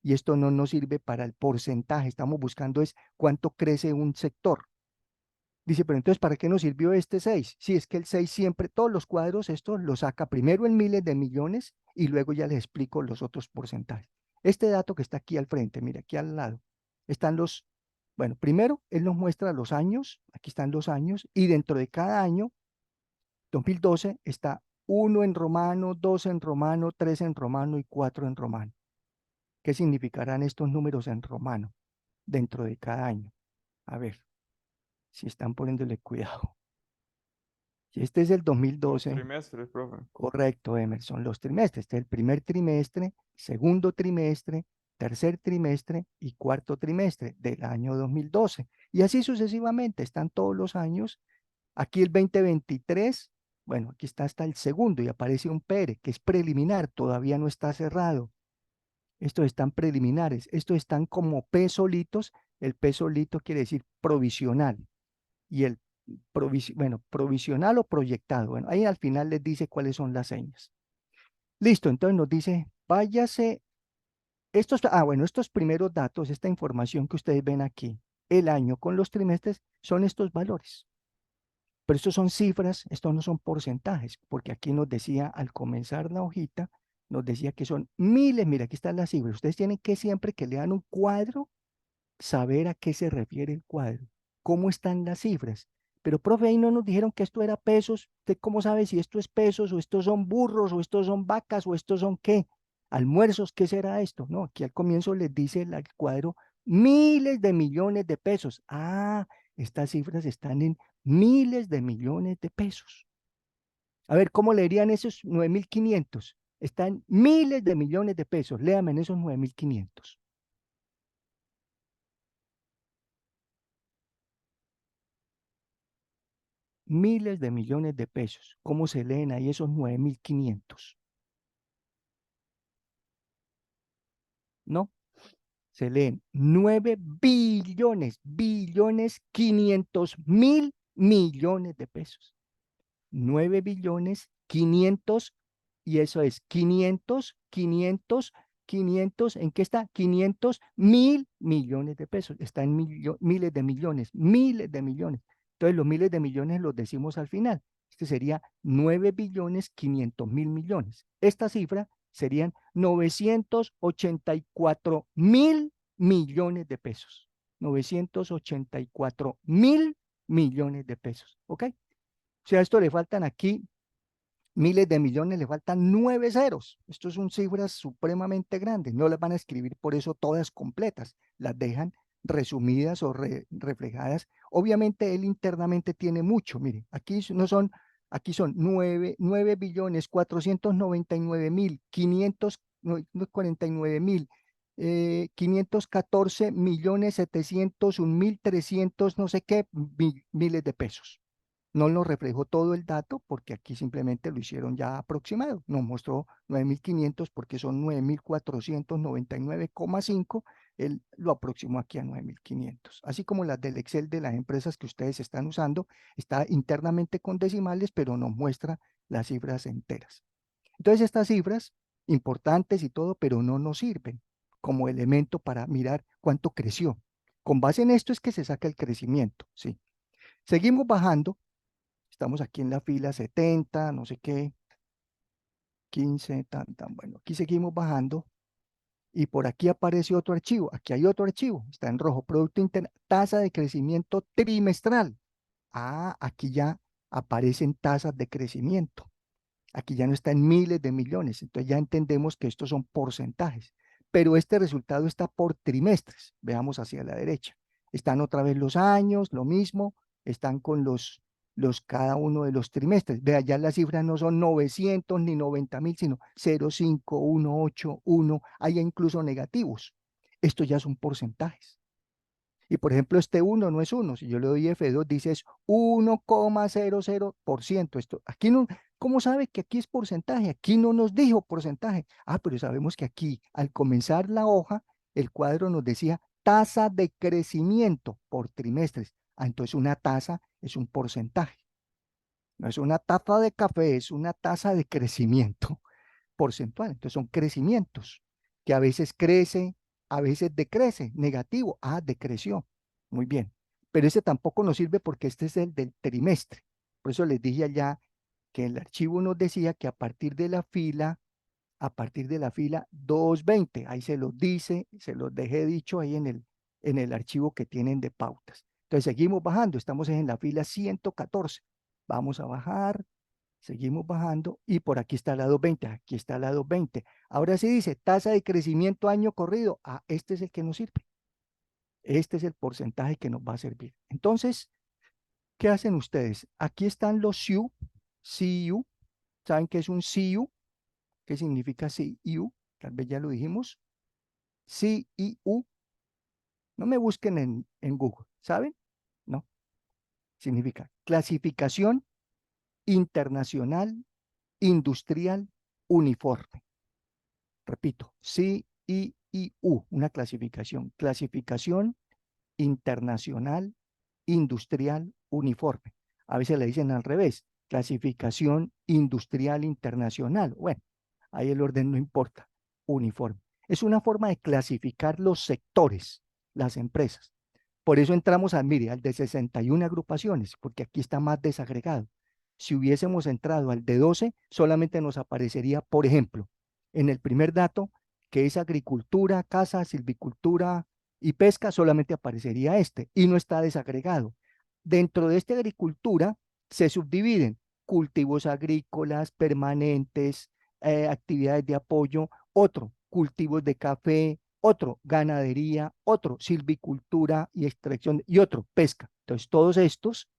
[SPEAKER 1] Y esto no nos sirve para el porcentaje, estamos buscando es cuánto crece un sector. Dice, pero entonces, ¿para qué nos sirvió este 6? Si es que el 6 siempre, todos los cuadros, estos los saca primero en miles de millones y luego ya les explico los otros porcentajes. Este dato que está aquí al frente, mire, aquí al lado, están los, bueno, primero él nos muestra los años, aquí están los años, y dentro de cada año, 2012, está uno en romano, 2 en romano, 3 en romano y 4 en romano. ¿Qué significarán estos números en romano dentro de cada año? A ver, si están poniéndole cuidado. Si este es el
[SPEAKER 3] Los
[SPEAKER 1] 2012,
[SPEAKER 3] trimestres, profe.
[SPEAKER 1] correcto, Emerson, los trimestres. Este es el primer trimestre, segundo trimestre, tercer trimestre y cuarto trimestre del año 2012. Y así sucesivamente, están todos los años. Aquí el 2023, bueno, aquí está hasta el segundo y aparece un PERE, que es preliminar, todavía no está cerrado. Estos están preliminares, estos están como P solitos. El P solito quiere decir provisional y el bueno, provisional o proyectado. Bueno, ahí al final les dice cuáles son las señas. Listo, entonces nos dice, váyase, bueno, estos primeros datos, esta información que ustedes ven aquí, el año con los trimestres, son estos valores. Pero estos son cifras, estos no son porcentajes, porque aquí nos decía al comenzar la hojita, nos decía que son miles, mira, aquí están las cifras. Ustedes tienen que siempre que lean un cuadro, saber a qué se refiere el cuadro, cómo están las cifras. Pero, profe, ahí no nos dijeron que esto era pesos. ¿Usted cómo sabe si esto es pesos o estos son burros o estos son vacas o estos son qué? Almuerzos, ¿qué será esto? No, aquí al comienzo les dice el cuadro miles de millones de pesos. Ah, estas cifras están en miles de millones de pesos. A ver, ¿cómo leerían esos 9.500? Están miles de millones de pesos. Léame en esos 9.500. Miles de millones de pesos. ¿Cómo se leen ahí esos 9.500? ¿No? Se leen 9.500.000.000.000 de pesos. 9.500.000.000 y eso es 500, ¿en qué está? 500.000 millones de pesos. Está en miles de millones, miles de millones. Entonces los miles de millones los decimos al final. Este sería 9.500.000.000.000. Esta cifra serían 984.000 millones de pesos. 984.000 millones de pesos. ¿Ok? Si a esto le faltan aquí miles de millones, le faltan 9 ceros. Esto son cifras supremamente grandes. No las van a escribir por eso todas completas. Las dejan resumidas o reflejadas. Obviamente él internamente tiene mucho. Mire, aquí no son, aquí son 9.499.549.000, 514.701.300, no sé qué, miles de pesos. No nos reflejó todo el dato porque aquí simplemente lo hicieron ya aproximado. Nos mostró 9.500 porque son 9.499,5. Él lo aproximó aquí a 9.500. Así como las del Excel de las empresas que ustedes están usando, está internamente con decimales, pero nos muestra las cifras enteras. Entonces estas cifras, importantes y todo, pero no nos sirven como elemento para mirar cuánto creció. Con base en esto es que se saca el crecimiento, ¿sí? Seguimos bajando. Estamos aquí en la fila 70, no sé qué, 15, tan. Bueno, aquí seguimos bajando y por aquí aparece otro archivo. Aquí hay otro archivo, está en rojo, Producto Interno, tasa de crecimiento trimestral. Ah, aquí ya aparecen tasas de crecimiento. Aquí ya no está en miles de millones, entonces ya entendemos que estos son porcentajes. Pero este resultado está por trimestres. Veamos hacia la derecha. Están otra vez los años, lo mismo, están con cada uno de los trimestres. Vea, ya las cifras no son 900 ni 90.000, sino 0, 5, 1, 8, 1, hay incluso negativos. Estos ya son porcentajes. Y por ejemplo, este uno no es uno. Si yo le doy F2, dice es 1,00%. Esto, aquí no, ¿Cómo sabe que aquí es porcentaje? Aquí no nos dijo porcentaje. Ah, pero sabemos que aquí, al comenzar la hoja, el cuadro nos decía tasa de crecimiento por trimestres. Ah, entonces una tasa es un porcentaje. No es una taza de café, es una tasa de crecimiento porcentual. Entonces son crecimientos, que a veces crece, a veces decrece, negativo. Ah, decreció. Muy bien. Pero ese tampoco nos sirve porque este es el del trimestre. Por eso les dije allá que el archivo nos decía que a partir de la fila 220, ahí se los dice, se los dejé dicho ahí en el archivo que tienen de pautas. Entonces seguimos bajando, estamos en la fila 114. Vamos a bajar, seguimos bajando y por aquí está la 220, aquí está la 220. Ahora sí dice tasa de crecimiento año corrido. Ah, este es el que nos sirve. Este es el porcentaje que nos va a servir. Entonces, ¿qué hacen ustedes? Aquí están los CU, CU. ¿Saben qué es un CU? ¿Qué significa CU? Tal vez ya lo dijimos. CIU. No me busquen en Google, ¿saben? No. Significa clasificación internacional industrial uniforme. Repito, CIIU, una clasificación. Clasificación internacional industrial uniforme. A veces le dicen al revés, clasificación industrial internacional. Bueno, ahí el orden no importa, uniforme. Es una forma de clasificar los sectores, las empresas. Por eso entramos al, mire, al de 61 agrupaciones, porque aquí está más desagregado. Si hubiésemos entrado al de 12, solamente nos aparecería, por ejemplo, en el primer dato, que es agricultura, caza, silvicultura y pesca, solamente aparecería este y no está desagregado. Dentro de esta agricultura se subdividen cultivos agrícolas permanentes, actividades de apoyo, otro, cultivos de café, otro, ganadería, otro, silvicultura y extracción, y otro, pesca. Entonces, todos estos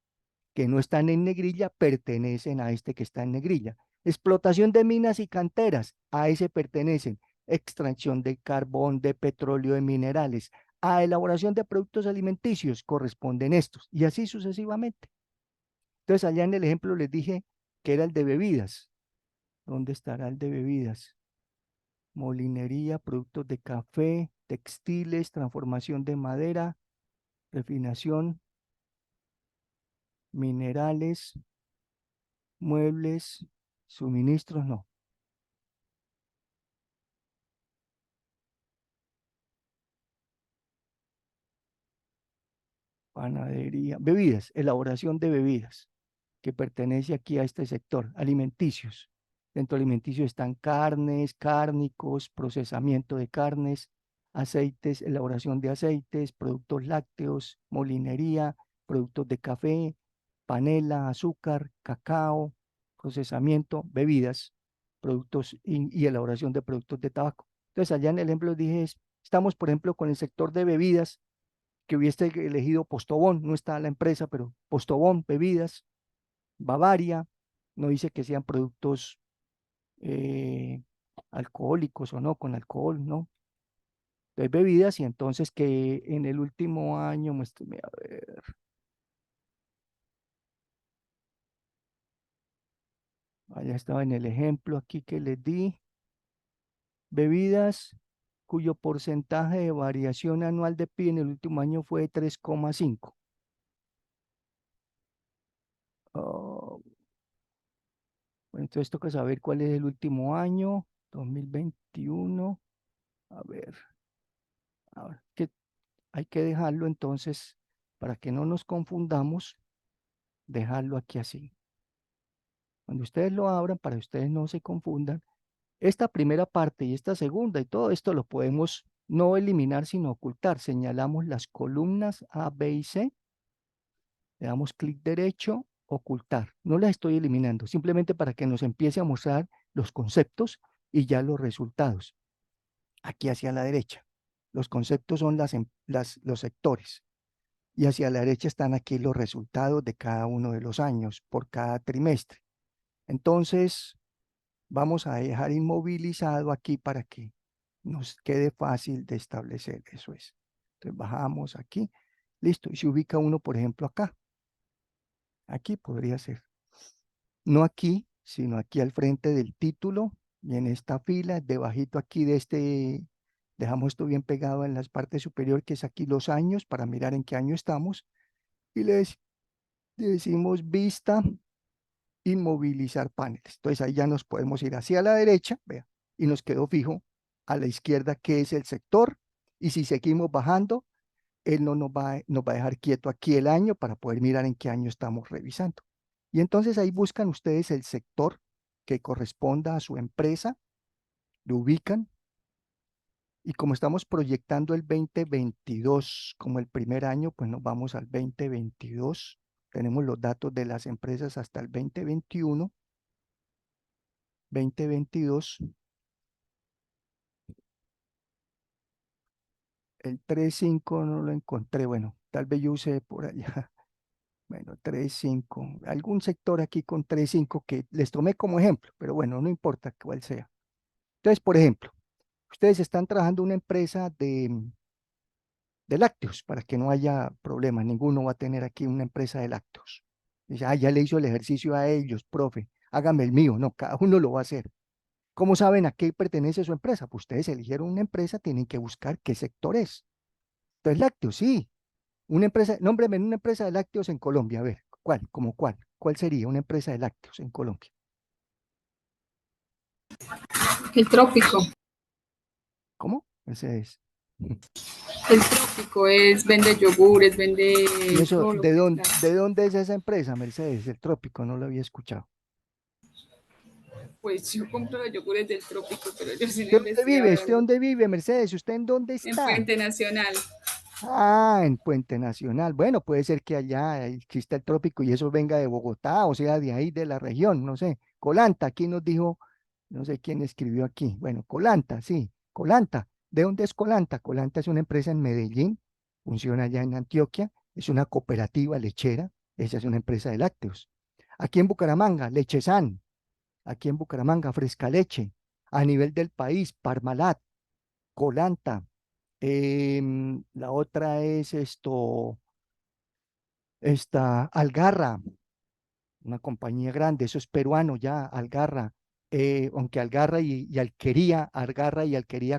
[SPEAKER 1] que no están en negrilla pertenecen a este que está en negrilla. Explotación de minas y canteras, a ese pertenecen. Extracción de carbón, de petróleo, de minerales. A elaboración de productos alimenticios corresponden estos, y así sucesivamente. Entonces, allá en el ejemplo les dije que era el de bebidas. ¿Dónde estará el de bebidas? Molinería, productos de café, textiles, transformación de madera, refinación, minerales, muebles, suministros, no. Panadería, bebidas, elaboración de bebidas, que pertenece aquí a este sector, alimenticios. Dentro de alimenticios están carnes, cárnicos, procesamiento de carnes, aceites, elaboración de aceites, productos lácteos, molinería, productos de café, panela, azúcar, cacao, procesamiento, bebidas, productos y elaboración de productos de tabaco. Entonces, allá en el ejemplo dije, estamos, por ejemplo, con el sector de bebidas, que hubiese elegido Postobón, no está la empresa, pero Postobón, bebidas, Bavaria, no dice que sean productos eh, alcohólicos o no, con alcohol, ¿no? Entonces, bebidas, y entonces que en el último año, muéstrame, a ver, allá estaba en el ejemplo aquí que les di, bebidas cuyo porcentaje de variación anual de PIB en el último año fue de 3,5. Oh, bueno, entonces toca saber cuál es el último año, 2021. A ver, ahora que hay que dejarlo entonces, para que no nos confundamos, dejarlo aquí así. Cuando ustedes lo abran, para que ustedes no se confundan, esta primera parte y esta segunda y todo esto lo podemos no eliminar, sino ocultar. Señalamos las columnas A, B y C, le damos clic derecho, ocultar. No las estoy eliminando, simplemente para que nos empiece a mostrar los conceptos y ya los resultados. Aquí hacia la derecha. Los conceptos son los sectores. Y hacia la derecha están aquí los resultados de cada uno de los años por cada trimestre. Entonces, vamos a dejar inmovilizado aquí para que nos quede fácil de establecer. Eso es. Entonces, bajamos aquí. Listo. Y se ubica uno, por ejemplo, acá. Aquí podría ser. No aquí, sino aquí al frente del título y en esta fila, debajito aquí de este, dejamos esto bien pegado en la parte superior, que es aquí los años, para mirar en qué año estamos, y le decimos vista y movilizar paneles. Entonces ahí ya nos podemos ir hacia la derecha, vea, y nos quedó fijo a la izquierda que es el sector, y si seguimos bajando, él no nos va a dejar quieto aquí el año para poder mirar en qué año estamos revisando. Y entonces ahí buscan ustedes el sector que corresponda a su empresa, lo ubican, y como estamos proyectando el 2022 como el primer año, pues nos vamos al 2022. Tenemos los datos de las empresas hasta el 2021, 2022. El 3.5 no lo encontré. Bueno, tal vez yo usé por allá. Bueno, 3.5. Algún sector aquí con 3.5 que les tomé como ejemplo, pero bueno, no importa cuál sea. Entonces, por ejemplo, ustedes están trabajando en una empresa de lácteos para que no haya problema. Ninguno va a tener aquí una empresa de lácteos. Dice, ah, ya le hizo el ejercicio a ellos, profe, hágame el mío. No, cada uno lo va a hacer. ¿Cómo saben a qué pertenece su empresa? Pues ustedes eligieron una empresa, tienen que buscar qué sector es. Entonces, lácteos, sí. Una empresa, nómbreme una empresa de lácteos en Colombia. A ver, ¿cuál? ¿Cómo cuál? ¿Cuál sería una empresa de lácteos en Colombia?
[SPEAKER 2] El trópico.
[SPEAKER 1] ¿Cómo? Ese es.
[SPEAKER 2] El trópico es, vende yogures, vende
[SPEAKER 1] ¿Y eso,
[SPEAKER 2] todo lo que es lácteo.
[SPEAKER 1] de dónde es esa empresa, Mercedes? El Trópico, no lo había escuchado.
[SPEAKER 2] Pues yo compro los yogures del trópico, pero yo sí no he
[SPEAKER 1] ¿De dónde vive?
[SPEAKER 2] investigado
[SPEAKER 1] ¿Usted
[SPEAKER 2] dónde.
[SPEAKER 1] dónde vive, Mercedes? ¿Usted en dónde
[SPEAKER 2] En
[SPEAKER 1] está?
[SPEAKER 2] Puente Nacional.
[SPEAKER 1] Ah, en Puente Nacional. Bueno, puede ser que allá exista el trópico y eso venga de Bogotá, o sea, de ahí, de la región, no sé. Colanta, aquí nos dijo, no sé quién escribió aquí. Bueno, Colanta, sí, Colanta. ¿De dónde es Colanta? Colanta es una empresa en Medellín, funciona allá en Antioquia, es una cooperativa lechera, esa es una empresa de lácteos. Aquí en Bucaramanga, Lechesan, aquí en Bucaramanga, Fresca Leche. A nivel del país, Parmalat, Colanta. La otra es esta Algarra, una compañía grande, eso es peruano ya, Algarra. Aunque Algarra y Alquería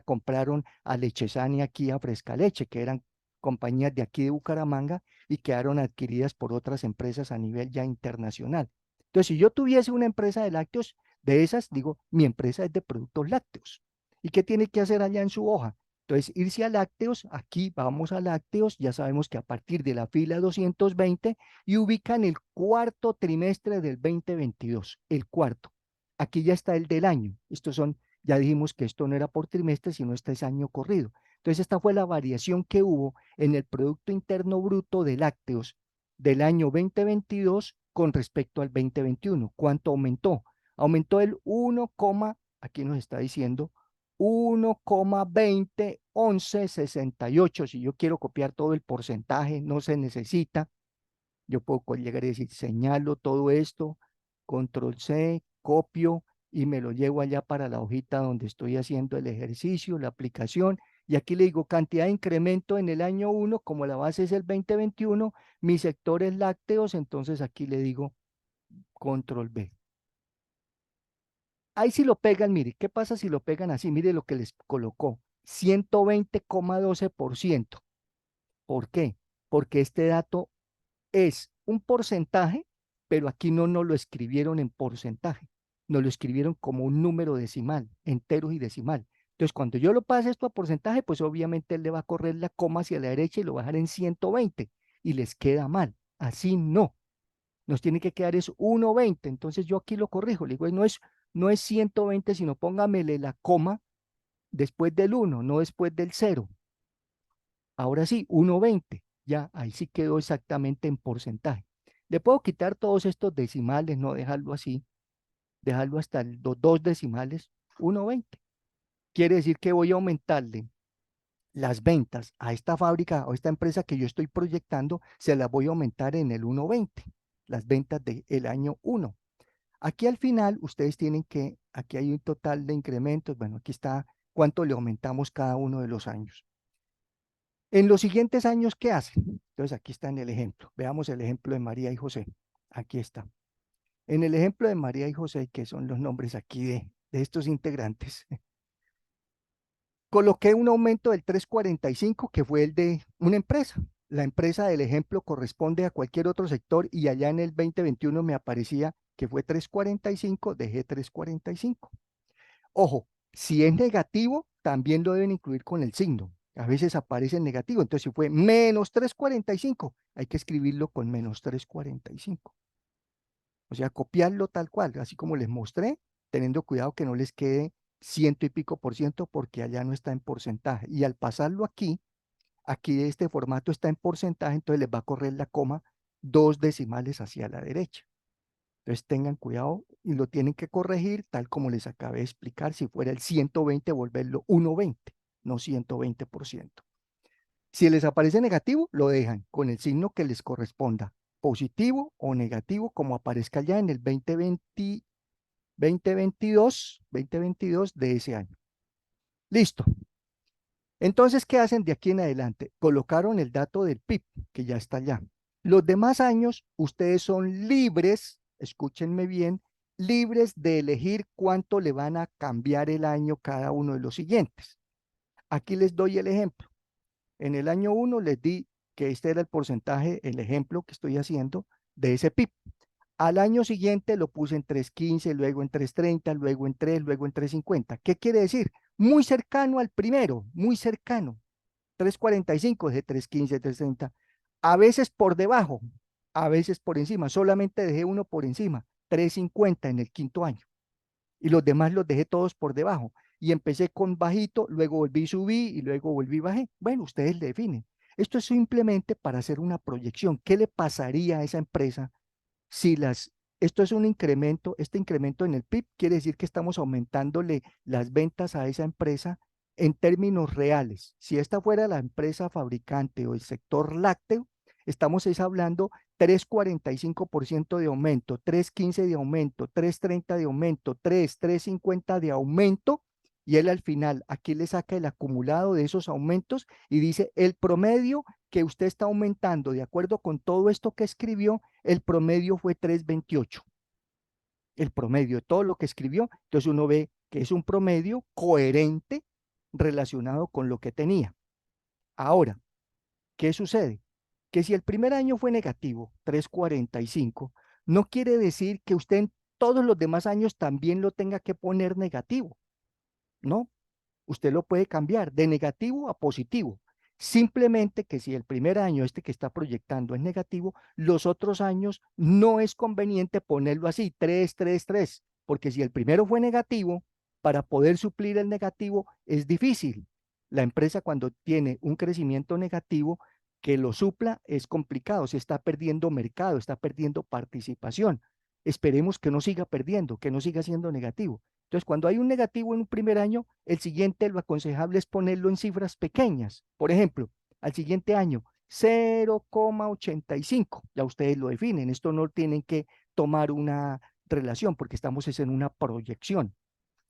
[SPEAKER 1] compraron a Lechezani aquí a Fresca Leche, que eran compañías de aquí de Bucaramanga y quedaron adquiridas por otras empresas a nivel ya internacional. Entonces, si yo tuviese una empresa de lácteos, de esas, digo, mi empresa es de productos lácteos. ¿Y qué tiene que hacer allá en su hoja? Entonces, irse a lácteos, aquí vamos a lácteos, ya sabemos que a partir de la fila 220 y ubican el cuarto trimestre del 2022, el cuarto. Aquí ya está el del año. Estos son, ya dijimos que esto no era por trimestre, sino este es año corrido. Entonces, esta fue la variación que hubo en el Producto Interno Bruto de lácteos del año 2022 con respecto al 2021. ¿Cuánto aumentó? Aumentó el 1, aquí nos está diciendo 1,201168. Si yo quiero copiar todo el porcentaje, no se necesita. Yo puedo llegar y decir, señalo todo esto, control C, copio y me lo llevo allá para la hojita donde estoy haciendo el ejercicio, la aplicación. Y aquí le digo cantidad de incremento en el año 1, como la base es el 2021, mi sector es lácteos, entonces aquí le digo control B. Ahí si lo pegan, mire, ¿qué pasa si lo pegan así? Mire lo que les colocó, 120,12%. ¿Por qué? Porque este dato es un porcentaje, pero aquí no nos lo escribieron en porcentaje, nos lo escribieron como un número decimal, enteros y decimal. Entonces, cuando yo lo pase esto a porcentaje, pues obviamente él le va a correr la coma hacia la derecha y lo va a dejar en 120 y les queda mal. Así no, nos tiene que quedar es 1,20. Entonces yo aquí lo corrijo, le digo, no es 120, sino póngamele la coma después del 1, no después del 0. Ahora sí, 1,20. Ya, ahí sí quedó exactamente en porcentaje. Le puedo quitar todos estos decimales, no dejarlo así, dejarlo hasta los dos decimales, 1,20. Quiere decir que voy a aumentarle las ventas a esta fábrica o esta empresa que yo estoy proyectando, se las voy a aumentar en el 1,20, las ventas del año 1. Aquí al final ustedes tienen que, aquí hay un total de incrementos, bueno, aquí está cuánto le aumentamos cada uno de los años. En los siguientes años, ¿qué hacen? Entonces aquí está en el ejemplo. Veamos el ejemplo de María y José. Aquí está. En el ejemplo de María y José, que son los nombres aquí de estos integrantes, coloqué un aumento del 3,45 que fue el de una empresa. La empresa del ejemplo corresponde a cualquier otro sector y allá en el 2021 me aparecía que fue 3,45, dejé 3,45. Ojo, si es negativo, también lo deben incluir con el signo. A veces aparece negativo, entonces si fue menos 3,45, hay que escribirlo con menos 3,45. O sea, copiarlo tal cual, así como les mostré, teniendo cuidado que no les quede ciento y pico por ciento porque allá no está en porcentaje. Y al pasarlo aquí, aquí de este formato está en porcentaje, entonces les va a correr la coma 2 decimales hacia la derecha. Entonces tengan cuidado y lo tienen que corregir tal como les acabé de explicar. Si fuera el 120, volverlo 120, no 120%. Si les aparece negativo, lo dejan con el signo que les corresponda, positivo o negativo, como aparezca ya en el 2020, 2022 de ese año. Listo. Entonces, ¿qué hacen de aquí en adelante? Colocaron el dato del PIB, que ya está allá. Los demás años, ustedes son libres, escúchenme bien, libres de elegir cuánto le van a cambiar el año cada uno de los siguientes. Aquí les doy el ejemplo. En el año 1 les di que este era el porcentaje, el ejemplo que estoy haciendo de ese PIB. Al año siguiente lo puse en 3,15, luego en 3,30, luego en 3, luego en 3,50. ¿Qué quiere decir? Muy cercano al primero, muy cercano. 3,45 de 3,15, 3,30. A veces por debajo, a veces por encima. Solamente dejé uno por encima, 3,50 en el quinto año. Y los demás los dejé todos por debajo. Y empecé con bajito, luego volví, subí y luego volví, bajé. Bueno, ustedes le definen. Esto es simplemente para hacer una proyección. ¿Qué le pasaría a esa empresa si esto es un incremento, este incremento en el PIB quiere decir que estamos aumentándole las ventas a esa empresa en términos reales? Si esta fuera la empresa fabricante o el sector lácteo, estamos hablando 3,45% de aumento, 3,15 de aumento, 3,30 de aumento, 3,50 de aumento, y él al final aquí le saca el acumulado de esos aumentos y dice el promedio que usted está aumentando de acuerdo con todo esto que escribió, el promedio fue 3,28. El promedio de todo lo que escribió, entonces uno ve que es un promedio coherente relacionado con lo que tenía. Ahora, ¿qué sucede? Que si el primer año fue negativo, 3,45, no quiere decir que usted en todos los demás años también lo tenga que poner negativo, ¿no? Usted lo puede cambiar de negativo a positivo. Simplemente que si el primer año este que está proyectando es negativo, los otros años no es conveniente ponerlo así, 3, 3, 3, porque si el primero fue negativo, para poder suplir el negativo es difícil. La empresa cuando tiene un crecimiento negativo, que lo supla es complicado, se está perdiendo mercado, está perdiendo participación. Esperemos que no siga perdiendo, que no siga siendo negativo. Entonces, cuando hay un negativo en un primer año, el siguiente lo aconsejable es ponerlo en cifras pequeñas. Por ejemplo, al siguiente año, 0,85. Ya ustedes lo definen. Esto no tienen que tomar una relación porque estamos en una proyección.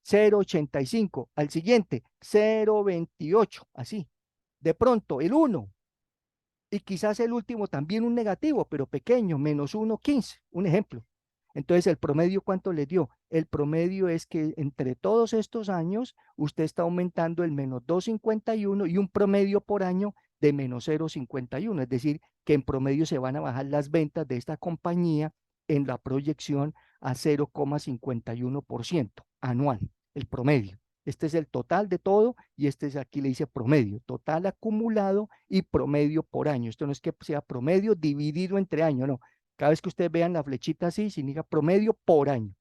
[SPEAKER 1] 0,85. Al siguiente, 0,28. Así. De pronto, el 1. Y quizás el último también un negativo, pero pequeño, -1,15. Un ejemplo. Entonces, ¿el promedio cuánto le dio? El promedio es que entre todos estos años, usted está aumentando el -2,51 y un promedio por año de -0,51. Es decir, que en promedio se van a bajar las ventas de esta compañía en la proyección a 0,51% anual, el promedio. Este es el total de todo y este es aquí le dice promedio, total acumulado y promedio por año. Esto no es que sea promedio dividido entre año, no. Cada vez que ustedes vean la flechita así, significa promedio por año.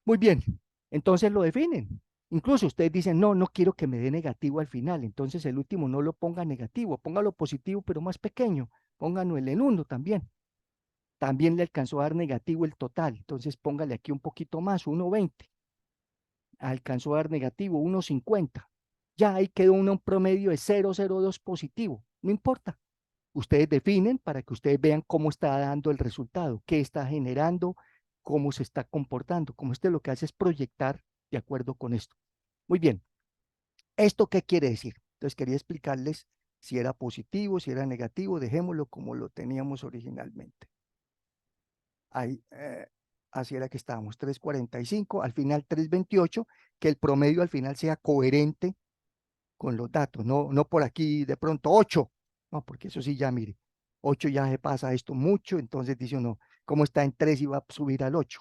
[SPEAKER 1] Muy bien, entonces lo definen. Incluso ustedes dicen, no, no quiero que me dé negativo al final. Entonces el último no lo ponga negativo, póngalo positivo, pero más pequeño. Pónganlo en el 1 también. También le alcanzó a dar negativo el total. Entonces póngale aquí un poquito más, 1,20. Alcanzó a dar negativo, 1,50. Ya ahí quedó un promedio de 0,02 positivo. No importa. Ustedes definen para que ustedes vean cómo está dando el resultado, qué está generando, cómo se está comportando. Como este lo que hace es proyectar de acuerdo con esto. Muy bien. ¿Esto qué quiere decir? Entonces quería explicarles si era positivo, si era negativo. Dejémoslo como lo teníamos originalmente. Ahí. así era que estábamos, 3.45, al final 3.28, que el promedio al final sea coherente con los datos, no por aquí de pronto 8, no, porque eso sí ya mire, 8 ya se pasa esto mucho, entonces dice uno, ¿cómo está en 3 y va a subir al 8?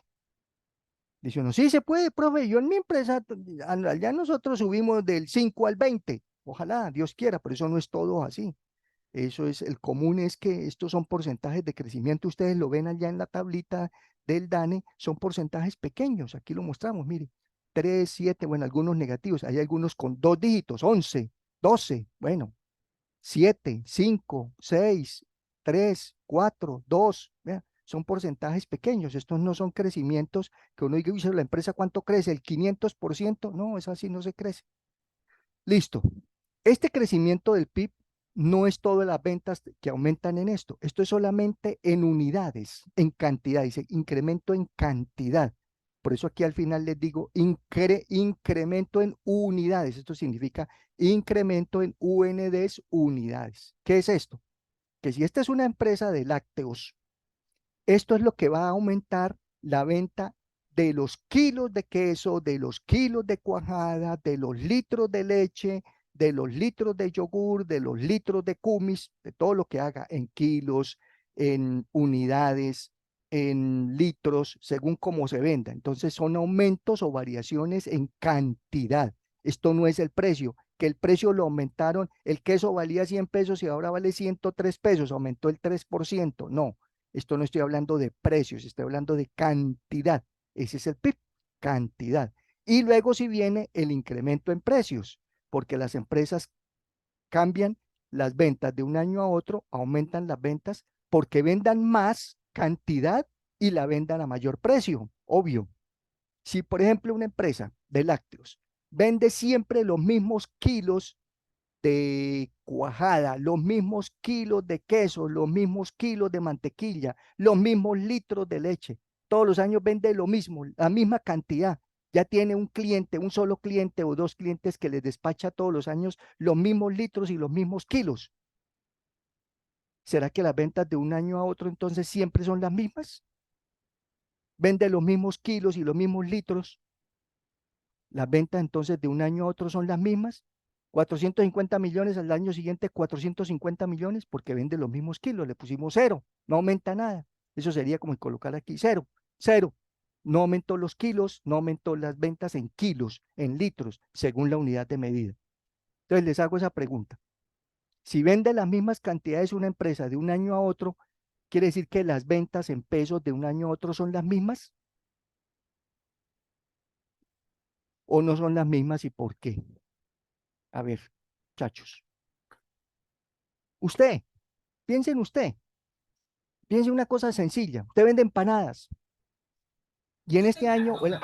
[SPEAKER 1] Dice uno, sí se puede, profe, yo en mi empresa, allá nosotros subimos del 5 al 20, ojalá, Dios quiera, pero eso no es todo así. Eso es, el común es que estos son porcentajes de crecimiento, ustedes lo ven allá en la tablita del DANE, son porcentajes pequeños, aquí lo mostramos, mire, 3, 7, bueno, algunos negativos, hay algunos con 2 dígitos, 11, 12, bueno, 7, 5, 6, 3, 4, 2, vea, son porcentajes pequeños, estos no son crecimientos que uno diga, "Uy, la empresa cuánto crece, el 500%, no, es así, no se crece. Listo. Este crecimiento del PIB no es todas las ventas que aumentan en esto. Esto es solamente en unidades, en cantidad. Dice incremento en cantidad. Por eso aquí al final les digo incremento en unidades. Esto significa incremento en UNDs, unidades. ¿Qué es esto? Que si esta es una empresa de lácteos, esto es lo que va a aumentar la venta de los kilos de queso, de los kilos de cuajada, de los litros de leche, de los litros de yogur, de los litros de kumis, de todo lo que haga en kilos, en unidades, en litros, según cómo se venda. Entonces son aumentos o variaciones en cantidad. Esto no es el precio, que el precio lo aumentaron, el queso valía 100 pesos y ahora vale 103 pesos, aumentó el 3%. No, esto no estoy hablando de precios, estoy hablando de cantidad. Ese es el PIB, cantidad. Y luego si viene el incremento en precios, porque las empresas cambian las ventas de un año a otro, aumentan las ventas porque vendan más cantidad y la vendan a mayor precio, obvio. Si, por ejemplo, una empresa de lácteos vende siempre los mismos kilos de cuajada, los mismos kilos de queso, los mismos kilos de mantequilla, los mismos litros de leche. Todos los años vende lo mismo, la misma cantidad. Ya tiene un cliente, un solo cliente o dos clientes que les despacha todos los años los mismos litros y los mismos kilos. ¿Será que las ventas de un año a otro entonces siempre son las mismas? Vende los mismos kilos y los mismos litros. Las ventas entonces de un año a otro son las mismas. 450 millones al año siguiente, 450 millones, porque vende los mismos kilos. Le pusimos cero, no aumenta nada. Eso sería como colocar aquí cero, cero. No aumentó los kilos, no aumentó las ventas en kilos, en litros, según la unidad de medida. Entonces les hago esa pregunta. Si vende las mismas cantidades una empresa de un año a otro, ¿quiere decir que las ventas en pesos de un año a otro son las mismas o no son las mismas y por qué? A ver, muchachos. Usted, piense en usted, piense una cosa sencilla. Usted vende empanadas y en este año, bueno,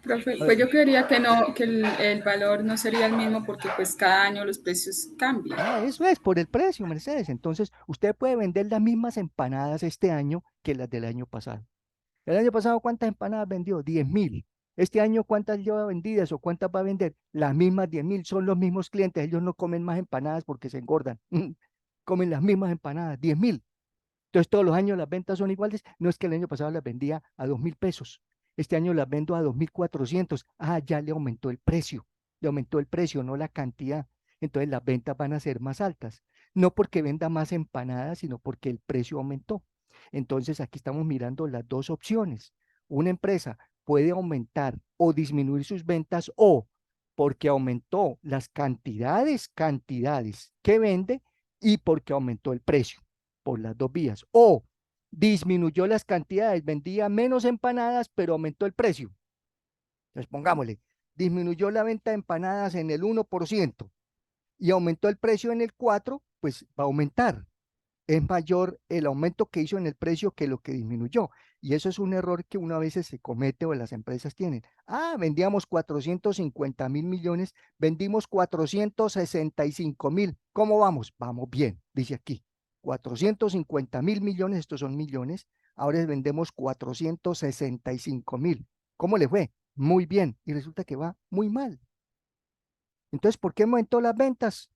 [SPEAKER 2] Profe,
[SPEAKER 1] a
[SPEAKER 2] pues
[SPEAKER 1] ver,
[SPEAKER 2] yo creería que no, que el valor no sería el mismo porque pues cada año los precios cambian.
[SPEAKER 1] eso es por el precio, Mercedes. Entonces, usted puede vender las mismas empanadas este año que las del año pasado. El año pasado, ¿cuántas empanadas vendió? 10.000. Este año, ¿cuántas lleva vendidas o cuántas va a vender? Las mismas 10.000. Son los mismos clientes. Ellos no comen más empanadas porque se engordan. Comen las mismas empanadas, 10.000. Entonces, todos los años las ventas son iguales. No es que el año pasado las vendía a 2.000 pesos. Este año las vendo a 2.400. Ah, ya le aumentó el precio. Le aumentó el precio, no la cantidad. Entonces, las ventas van a ser más altas. No porque venda más empanadas, sino porque el precio aumentó. Entonces, aquí estamos mirando las dos opciones. Una empresa puede aumentar o disminuir sus ventas o porque aumentó las cantidades que vende y porque aumentó el precio por las dos vías. O disminuyó las cantidades, vendía menos empanadas, pero aumentó el precio. Entonces, pongámosle, disminuyó la venta de empanadas en el 1% y aumentó el precio en el 4%, pues va a aumentar. Es mayor el aumento que hizo en el precio que lo que disminuyó. Y eso es un error que una vez se comete o las empresas tienen. Ah, vendíamos 450.000 millones, vendimos 465.000. ¿Cómo vamos? Vamos bien, dice aquí. 450.000 millones, estos son millones. Ahora vendemos 465.000. ¿Cómo le fue? Muy bien. Y resulta que va muy mal. Entonces, ¿por qué aumentó las ventas?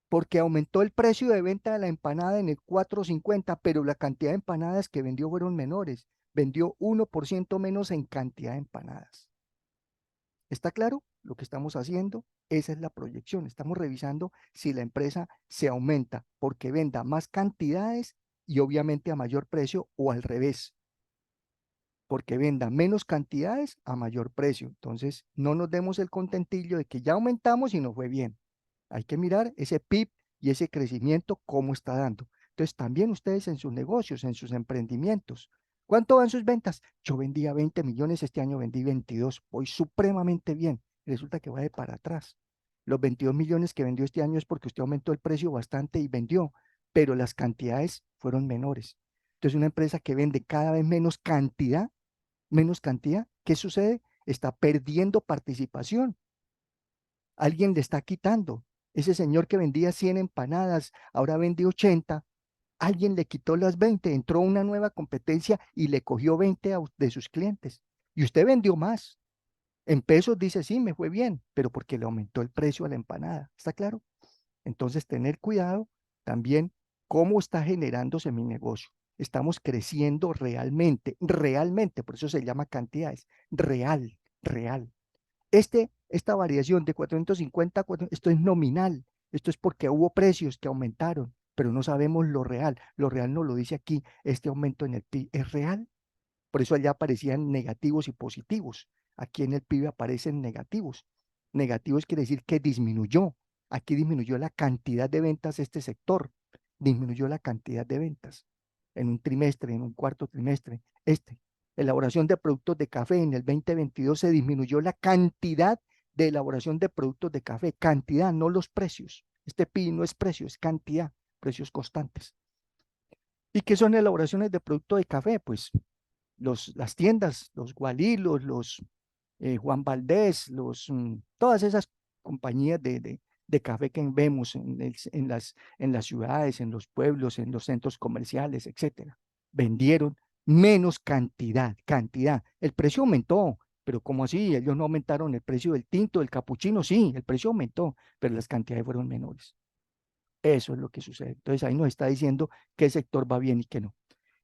[SPEAKER 1] Porque aumentó el precio de venta de la empanada en el 4.50, pero la cantidad de empanadas que vendió fueron menores. vendió 1% menos en cantidad de empanadas. ¿Está claro lo que estamos haciendo? Esa es la proyección. Estamos revisando si la empresa se aumenta porque venda más cantidades y obviamente a mayor precio, o al revés, porque venda menos cantidades a mayor precio. Entonces, no nos demos el contentillo de que ya aumentamos y nos fue bien. Hay que mirar ese PIB y ese crecimiento, cómo está dando. Entonces, también ustedes en sus negocios, en sus emprendimientos, ¿cuánto van sus ventas? Yo vendía 20 millones, este año vendí 22, voy supremamente bien. Resulta que va de para atrás. Los 22 millones que vendió este año es porque usted aumentó el precio bastante y vendió, pero las cantidades fueron menores. Entonces, una empresa que vende cada vez menos cantidad, ¿qué sucede? Está perdiendo participación. Alguien le está quitando. Ese señor que vendía 100 empanadas, ahora vende 80. Alguien le quitó las 20, entró una nueva competencia y le cogió 20 de sus clientes. Y usted vendió más. En pesos dice, sí, me fue bien, pero porque le aumentó el precio a la empanada. ¿Está claro? Entonces, tener cuidado también cómo está generándose mi negocio. Estamos creciendo realmente, realmente, por eso se llama cantidades, real, real. Esta variación de 450 esto es nominal, esto es porque hubo precios que aumentaron, pero no sabemos lo real. Lo real no lo dice aquí, este aumento en el PIB es real. Por eso allá aparecían negativos y positivos. Aquí en el PIB aparecen negativos. Negativos quiere decir que disminuyó. Aquí disminuyó la cantidad de ventas este sector. Disminuyó la cantidad de ventas en un trimestre, en un cuarto trimestre. Elaboración de productos de café en el 2022 se disminuyó la cantidad de elaboración de productos de café. Cantidad, no los precios. Este PIB no es precio, es cantidad, precios constantes. ¿Y qué son elaboraciones de producto de café? Pues las tiendas, los Gualilos, los Juan Valdés, todas esas compañías de café que vemos en las ciudades, en los pueblos, en los centros comerciales, etcétera. Vendieron menos cantidad. El precio aumentó, pero ¿cómo así? Ellos no aumentaron el precio del tinto, del capuchino, sí, el precio aumentó, pero las cantidades fueron menores. Eso es lo que sucede. Entonces ahí nos está diciendo qué sector va bien y qué no.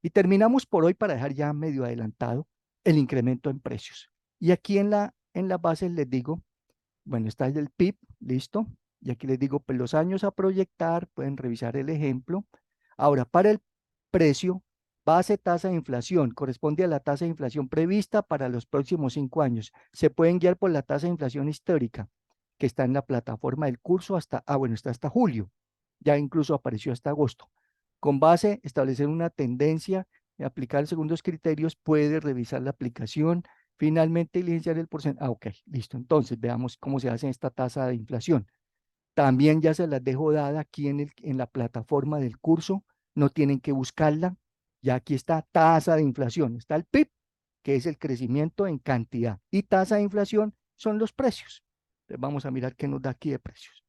[SPEAKER 1] Y terminamos por hoy para dejar ya medio adelantado el incremento en precios. Y aquí en la base les digo, bueno, está el PIB, listo. Y aquí les digo, pues los años a proyectar, pueden revisar el ejemplo. Ahora, para el precio, base tasa de inflación, corresponde a la tasa de inflación prevista para los próximos 5 años. Se pueden guiar por la tasa de inflación histórica, que está en la plataforma del curso bueno, está hasta julio. Ya incluso apareció hasta agosto. Con base, establecer una tendencia, aplicar segundos criterios, puede revisar la aplicación, finalmente diligenciar el porcentaje. Ok, listo. Entonces, veamos cómo se hace esta tasa de inflación. También ya se las dejo dada aquí en la plataforma del curso, no tienen que buscarla. Ya aquí está tasa de inflación, está el PIB, que es el crecimiento en cantidad, y tasa de inflación son los precios. Entonces, vamos a mirar qué nos da aquí de precios.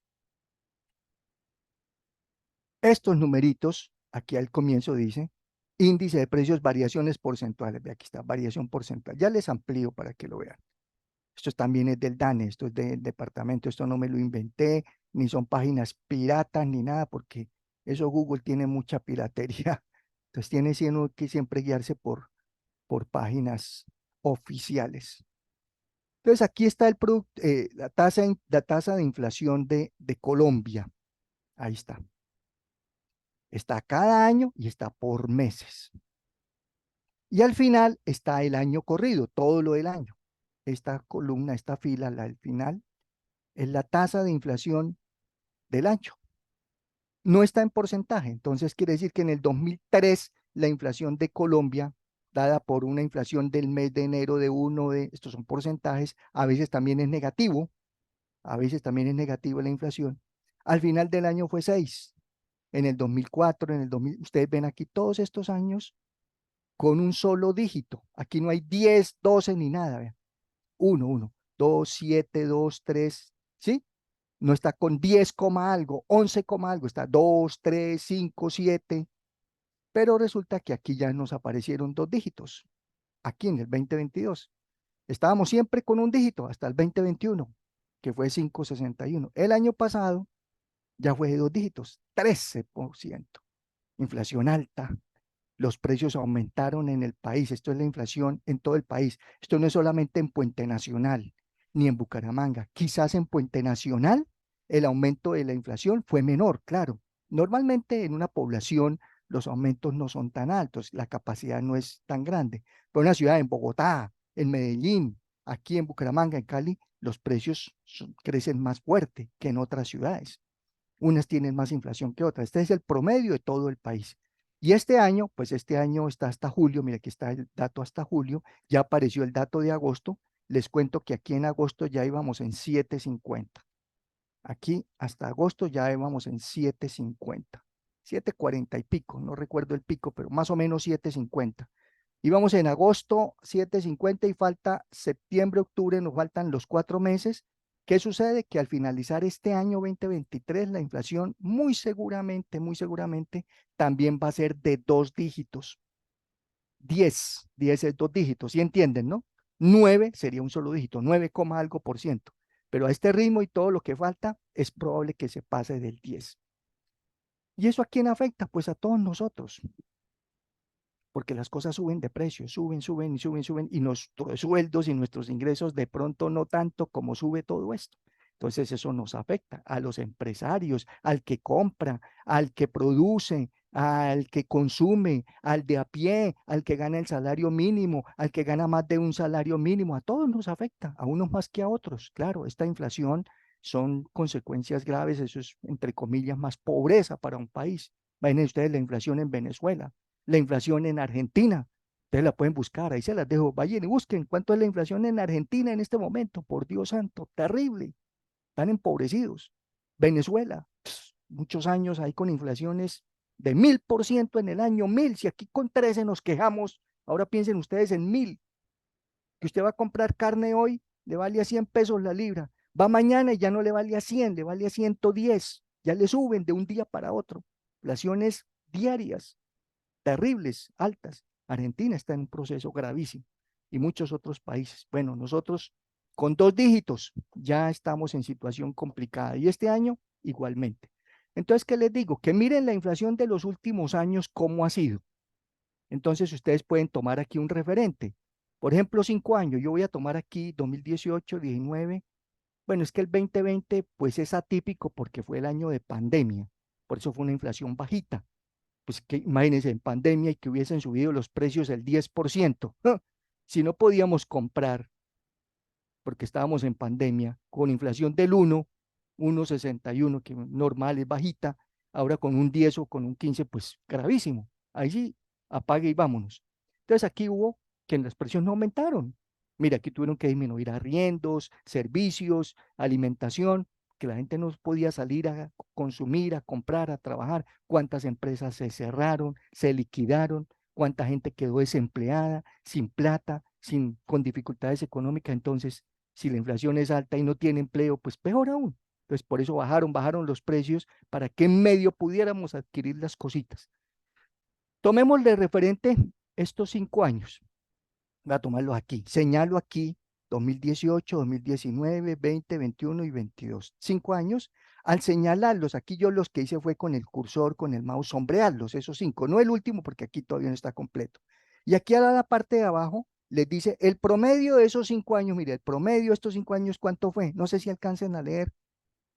[SPEAKER 1] Estos numeritos, aquí al comienzo dice, índice de precios, variaciones porcentuales. Ve, aquí está, variación porcentual. Ya les amplío para que lo vean. Esto también es del DANE, esto es del departamento, esto no me lo inventé, ni son páginas piratas ni nada, porque eso Google tiene mucha piratería. Entonces tiene que siempre guiarse por páginas oficiales. Entonces aquí está la tasa de inflación de Colombia. Ahí está. Está cada año y está por meses. Y al final está el año corrido, todo lo del año. Esta columna, esta fila, la del final, es la tasa de inflación del año. No está en porcentaje, entonces quiere decir que en el 2003 la inflación de Colombia, dada por una inflación del mes de enero estos son porcentajes, a veces también es negativo, a veces también es negativo la inflación. Al final del año fue 6. En el 2004, en el 2000, ustedes ven aquí todos estos años con un solo dígito. Aquí no hay 10, 12 ni nada. Vean. 1, 1, 2, 7, 2, 3, ¿sí? No está con 10, algo, 11, algo, está 2, 3, 5, 7, pero resulta que aquí ya nos aparecieron dos dígitos, aquí en el 2022. Estábamos siempre con un dígito hasta el 2021, que fue 5,61. El año pasado ya fue de dos dígitos, 13%. Inflación alta, Los precios aumentaron en el país. Esto es la inflación en todo el país. Esto no es solamente en Puente Nacional ni en Bucaramanga. Quizás en Puente Nacional el aumento de la inflación fue menor, claro. Normalmente en una población los aumentos no son tan altos, la capacidad no es tan grande. Pero en una ciudad, en Bogotá, en Medellín, aquí en Bucaramanga, en Cali, los precios crecen más fuerte que en otras ciudades. Unas tienen más inflación que otras. Este es el promedio de todo el país. Y este año, pues este año está hasta julio, mira, aquí está el dato hasta julio, ya apareció el dato de agosto. Les cuento que aquí en agosto ya íbamos en 7.50. Aquí hasta agosto ya íbamos en 7.50. 7.40 y pico, no recuerdo el pico, pero más o menos 7.50. Íbamos en agosto 7.50 y falta septiembre, octubre, nos faltan los 4 meses. ¿Qué sucede? Que al finalizar este año 2023, la inflación muy seguramente, también va a ser de 2 dígitos. 10 es 2 dígitos, ¿sí entienden, no? 9 sería un solo dígito, 9, algo por ciento. Pero a este ritmo y todo lo que falta, es probable que se pase del 10. ¿Y eso a quién afecta? Pues a todos nosotros, porque las cosas suben de precio, suben, suben y suben, suben, y nuestros sueldos y nuestros ingresos de pronto no tanto como sube todo esto. Entonces eso nos afecta a los empresarios, al que compra, al que produce, al que consume, al de a pie, al que gana el salario mínimo, al que gana más de un salario mínimo, a todos nos afecta, a unos más que a otros. Claro, esta inflación son consecuencias graves, eso es entre comillas más pobreza para un país. Imaginen ustedes la inflación en Venezuela, la inflación en Argentina. Ustedes la pueden buscar, ahí se las dejo. Vayan y busquen cuánto es la inflación en Argentina en este momento. Por Dios santo, terrible. Están empobrecidos. Venezuela, muchos años ahí con inflaciones de 1000% en el año 1000. Si aquí con 13 nos quejamos, ahora piensen ustedes en 1000. Que usted va a comprar carne hoy, le vale a 100 pesos la libra. Va mañana y ya no le vale a 100, le vale a 110. Ya le suben de un día para otro. Inflaciones diarias terribles, altas. Argentina está en un proceso gravísimo y muchos otros países. Bueno, nosotros con 2 dígitos ya estamos en situación complicada y este año igualmente. Entonces, ¿qué les digo? Que miren la inflación de los últimos años, cómo ha sido. Entonces, ustedes pueden tomar aquí un referente. Por ejemplo, 5 años. Yo voy a tomar aquí 2018, 19. Bueno, es que el 2020 pues es atípico porque fue el año de pandemia. Por eso fue una inflación bajita, pues que imagínense en pandemia y que hubiesen subido los precios el 10%. ¡Ah! Si no podíamos comprar porque estábamos en pandemia, con inflación del 1,61, que normal es bajita, ahora con un 10 o con un 15, pues gravísimo. Ahí sí, apague y vámonos. Entonces aquí hubo que los precios no aumentaron. Mira, aquí tuvieron que disminuir arriendos, servicios, alimentación, que la gente no podía salir a consumir, a comprar, a trabajar. Cuántas empresas se cerraron, se liquidaron, cuánta gente quedó desempleada, sin plata, con dificultades económicas. Entonces, si la inflación es alta y no tiene empleo, pues peor aún. Entonces, por eso bajaron los precios para que en medio pudiéramos adquirir las cositas. Tomemos de referente estos 5 años. Voy a tomarlos aquí. Señalo aquí 2018, 2019, 20, 21 y 22. 5 años. Al señalarlos, aquí yo los que hice fue con el cursor, con el mouse, sombrearlos, esos 5. No el último, porque aquí todavía no está completo. Y aquí a la parte de abajo les dice el promedio de esos 5 años. Mire, el promedio de estos 5 años, ¿cuánto fue? No sé si alcancen a leer.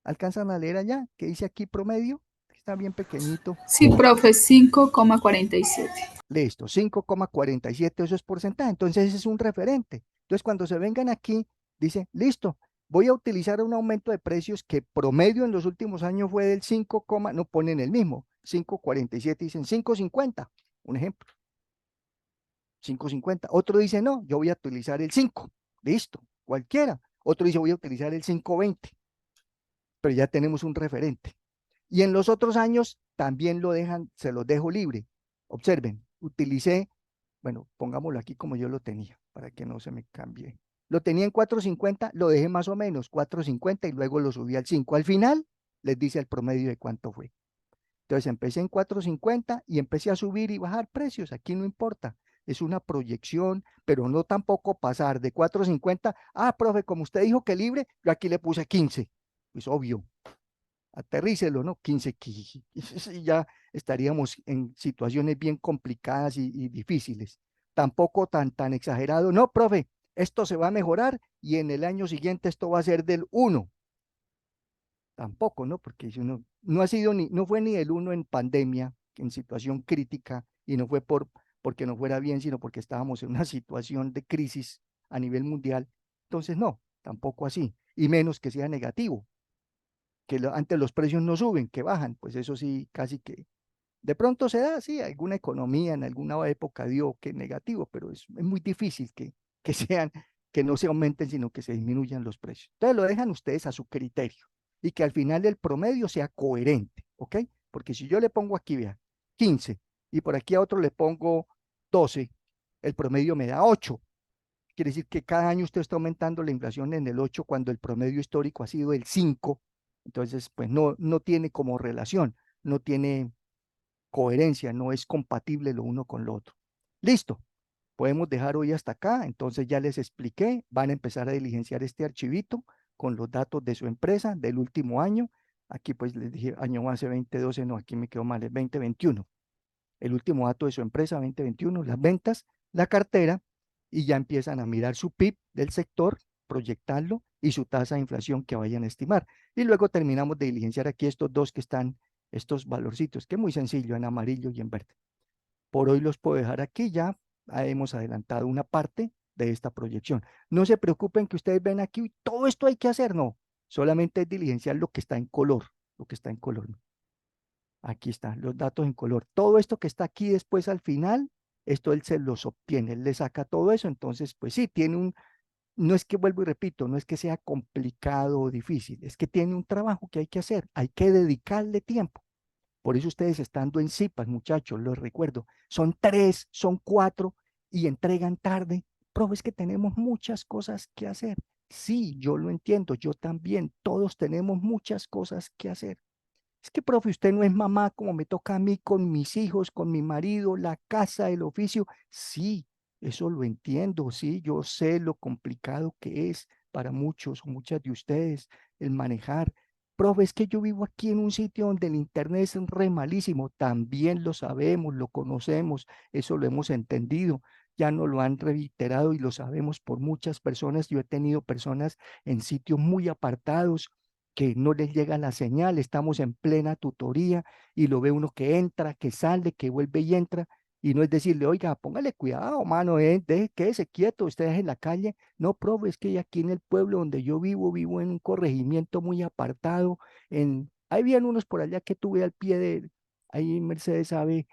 [SPEAKER 1] ¿Alcanzan a leer allá? ¿Qué dice aquí promedio? Está bien pequeñito.
[SPEAKER 2] Sí, profe, 5,47.
[SPEAKER 1] Listo, 5,47, eso es porcentaje. Entonces ese es un referente. Entonces cuando se vengan aquí, dice, listo, voy a utilizar un aumento de precios que promedio en los últimos años fue del 5, no ponen el mismo, 5,47, dicen 5,50, un ejemplo, 5,50. Otro dice, no, yo voy a utilizar el 5, listo, cualquiera. Otro dice, voy a utilizar el 5,20, pero ya tenemos un referente. Y en los otros años también lo dejan, se los dejo libre. Observen, utilicé, bueno, pongámoslo aquí como yo lo tenía, para que no se me cambie. Lo tenía en 4.50, lo dejé más o menos 4.50 y luego lo subí al 5. Al final les dice el promedio de cuánto fue. Entonces empecé en 4.50 y empecé a subir y bajar precios. Aquí no importa. Es una proyección, pero no tampoco pasar de 4.50. Ah, profe, como usted dijo que libre, yo aquí le puse 15. Pues obvio, aterrícelo, ¿no? 15, y ya estaríamos en situaciones bien complicadas y difíciles. Tampoco tan exagerado, no, profe, esto se va a mejorar y en el año siguiente esto va a ser del uno. Tampoco, ¿no? Porque si uno no ha sido ni, no fue ni el uno en pandemia, en situación crítica, y no fue porque no fuera bien, sino porque estábamos en una situación de crisis a nivel mundial. Entonces, no, tampoco así, y menos que sea negativo, que antes los precios no suben, que bajan, pues eso sí, casi que de pronto se da, sí, alguna economía en alguna época dio que negativo, pero es muy difícil que sean, que no se aumenten, sino que se disminuyan los precios. Entonces lo dejan ustedes a su criterio y que al final el promedio sea coherente, ¿ok? Porque si yo le pongo aquí, vea, 15 y por aquí a otro le pongo 12, el promedio me da 8. Quiere decir que cada año usted está aumentando la inflación en el 8 cuando el promedio histórico ha sido el 5. Entonces, pues no tiene como relación, no tiene coherencia, no es compatible lo uno con lo otro. Listo, podemos dejar hoy hasta acá, entonces ya les expliqué, van a empezar a diligenciar este archivito con los datos de su empresa del último año. Aquí pues les dije año base 2012, no, aquí me quedó mal, es 2021. El último dato de su empresa 2021, las ventas, la cartera, y ya empiezan a mirar su PIB del sector, proyectarlo y su tasa de inflación que vayan a estimar. Y luego terminamos de diligenciar aquí estos dos que están, estos valorcitos, que es muy sencillo, en amarillo y en verde. Por hoy los puedo dejar aquí, ya hemos adelantado una parte de esta proyección. No se preocupen que ustedes ven aquí, todo esto hay que hacer, no, solamente es diligenciar lo que está en color, lo que está en color. Aquí están los datos en color. Todo esto que está aquí después al final, esto él se los obtiene, él le saca todo eso, entonces pues sí, tiene un, no es que vuelvo y repito, no es que sea complicado o difícil, es que tiene un trabajo que hay que hacer, hay que dedicarle tiempo. Por eso ustedes estando en CIPAS, muchachos, los recuerdo, son 3, son 4 y entregan tarde. Pero es que tenemos muchas cosas que hacer. Sí, yo lo entiendo, yo también, todos tenemos muchas cosas que hacer. Es que, profe, usted no es mamá como me toca a mí con mis hijos, con mi marido, la casa, el oficio. Sí, eso lo entiendo, sí, yo sé lo complicado que es para muchos o muchas de ustedes el manejar. Profe, es que yo vivo aquí en un sitio donde el internet es re malísimo. También lo sabemos, lo conocemos, eso lo hemos entendido. Ya nos lo han reiterado y lo sabemos por muchas personas. Yo he tenido personas en sitios muy apartados que no les llega la señal, estamos en plena tutoría y lo ve uno que entra, que sale, que vuelve y entra, y no es decirle, oiga, póngale cuidado, mano, quédese quieto, ustedes en la calle. No, profe, es que aquí en el pueblo donde yo vivo, vivo en un corregimiento muy apartado, ahí habían unos por allá que tuve al pie de, ahí Mercedes sabe,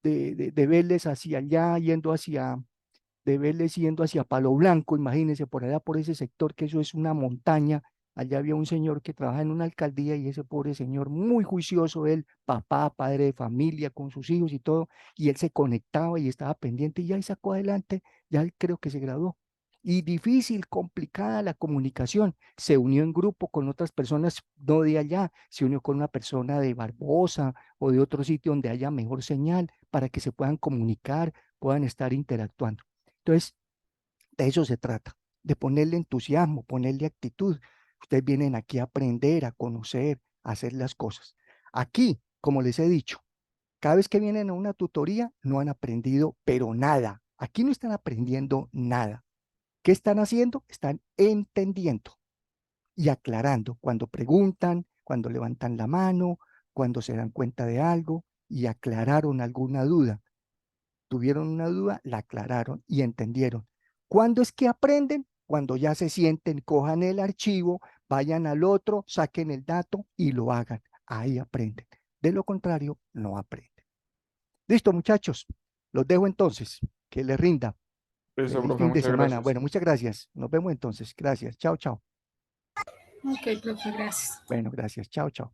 [SPEAKER 1] de Vélez hacia allá, yendo hacia de Vélez yendo hacia Palo Blanco, imagínense por allá por ese sector que eso es una montaña. Allá había un señor que trabaja en una alcaldía y ese pobre señor, muy juicioso, él, papá, padre de familia, con sus hijos y todo, y él se conectaba y estaba pendiente y ya ahí sacó adelante, ya él creo que se graduó. Y difícil, complicada la comunicación. Se unió en grupo con otras personas, no de allá, se unió con una persona de Barbosa o de otro sitio donde haya mejor señal para que se puedan comunicar, puedan estar interactuando. Entonces, de eso se trata, de ponerle entusiasmo, ponerle actitud. Ustedes vienen aquí a aprender, a conocer, a hacer las cosas. Aquí, como les he dicho, cada vez que vienen a una tutoría, no han aprendido, pero nada. Aquí no están aprendiendo nada. ¿Qué están haciendo? Están entendiendo y aclarando cuando preguntan, cuando levantan la mano, cuando se dan cuenta de algo y aclararon alguna duda. Tuvieron una duda, la aclararon y entendieron. ¿Cuándo es que aprenden? Cuando ya se sienten, cojan el archivo, vayan al otro, saquen el dato y lo hagan. Ahí aprenden. De lo contrario, no aprenden. Listo, muchachos. Los dejo entonces. Que les rinda.
[SPEAKER 3] Listo,
[SPEAKER 1] Feliz
[SPEAKER 3] profe,
[SPEAKER 1] fin de
[SPEAKER 3] muchas
[SPEAKER 1] semana.
[SPEAKER 3] gracias.
[SPEAKER 1] Bueno, muchas gracias. Nos vemos entonces. Gracias. Chao, chao.
[SPEAKER 2] Ok, profe, gracias.
[SPEAKER 1] Bueno, gracias. Chao, chao.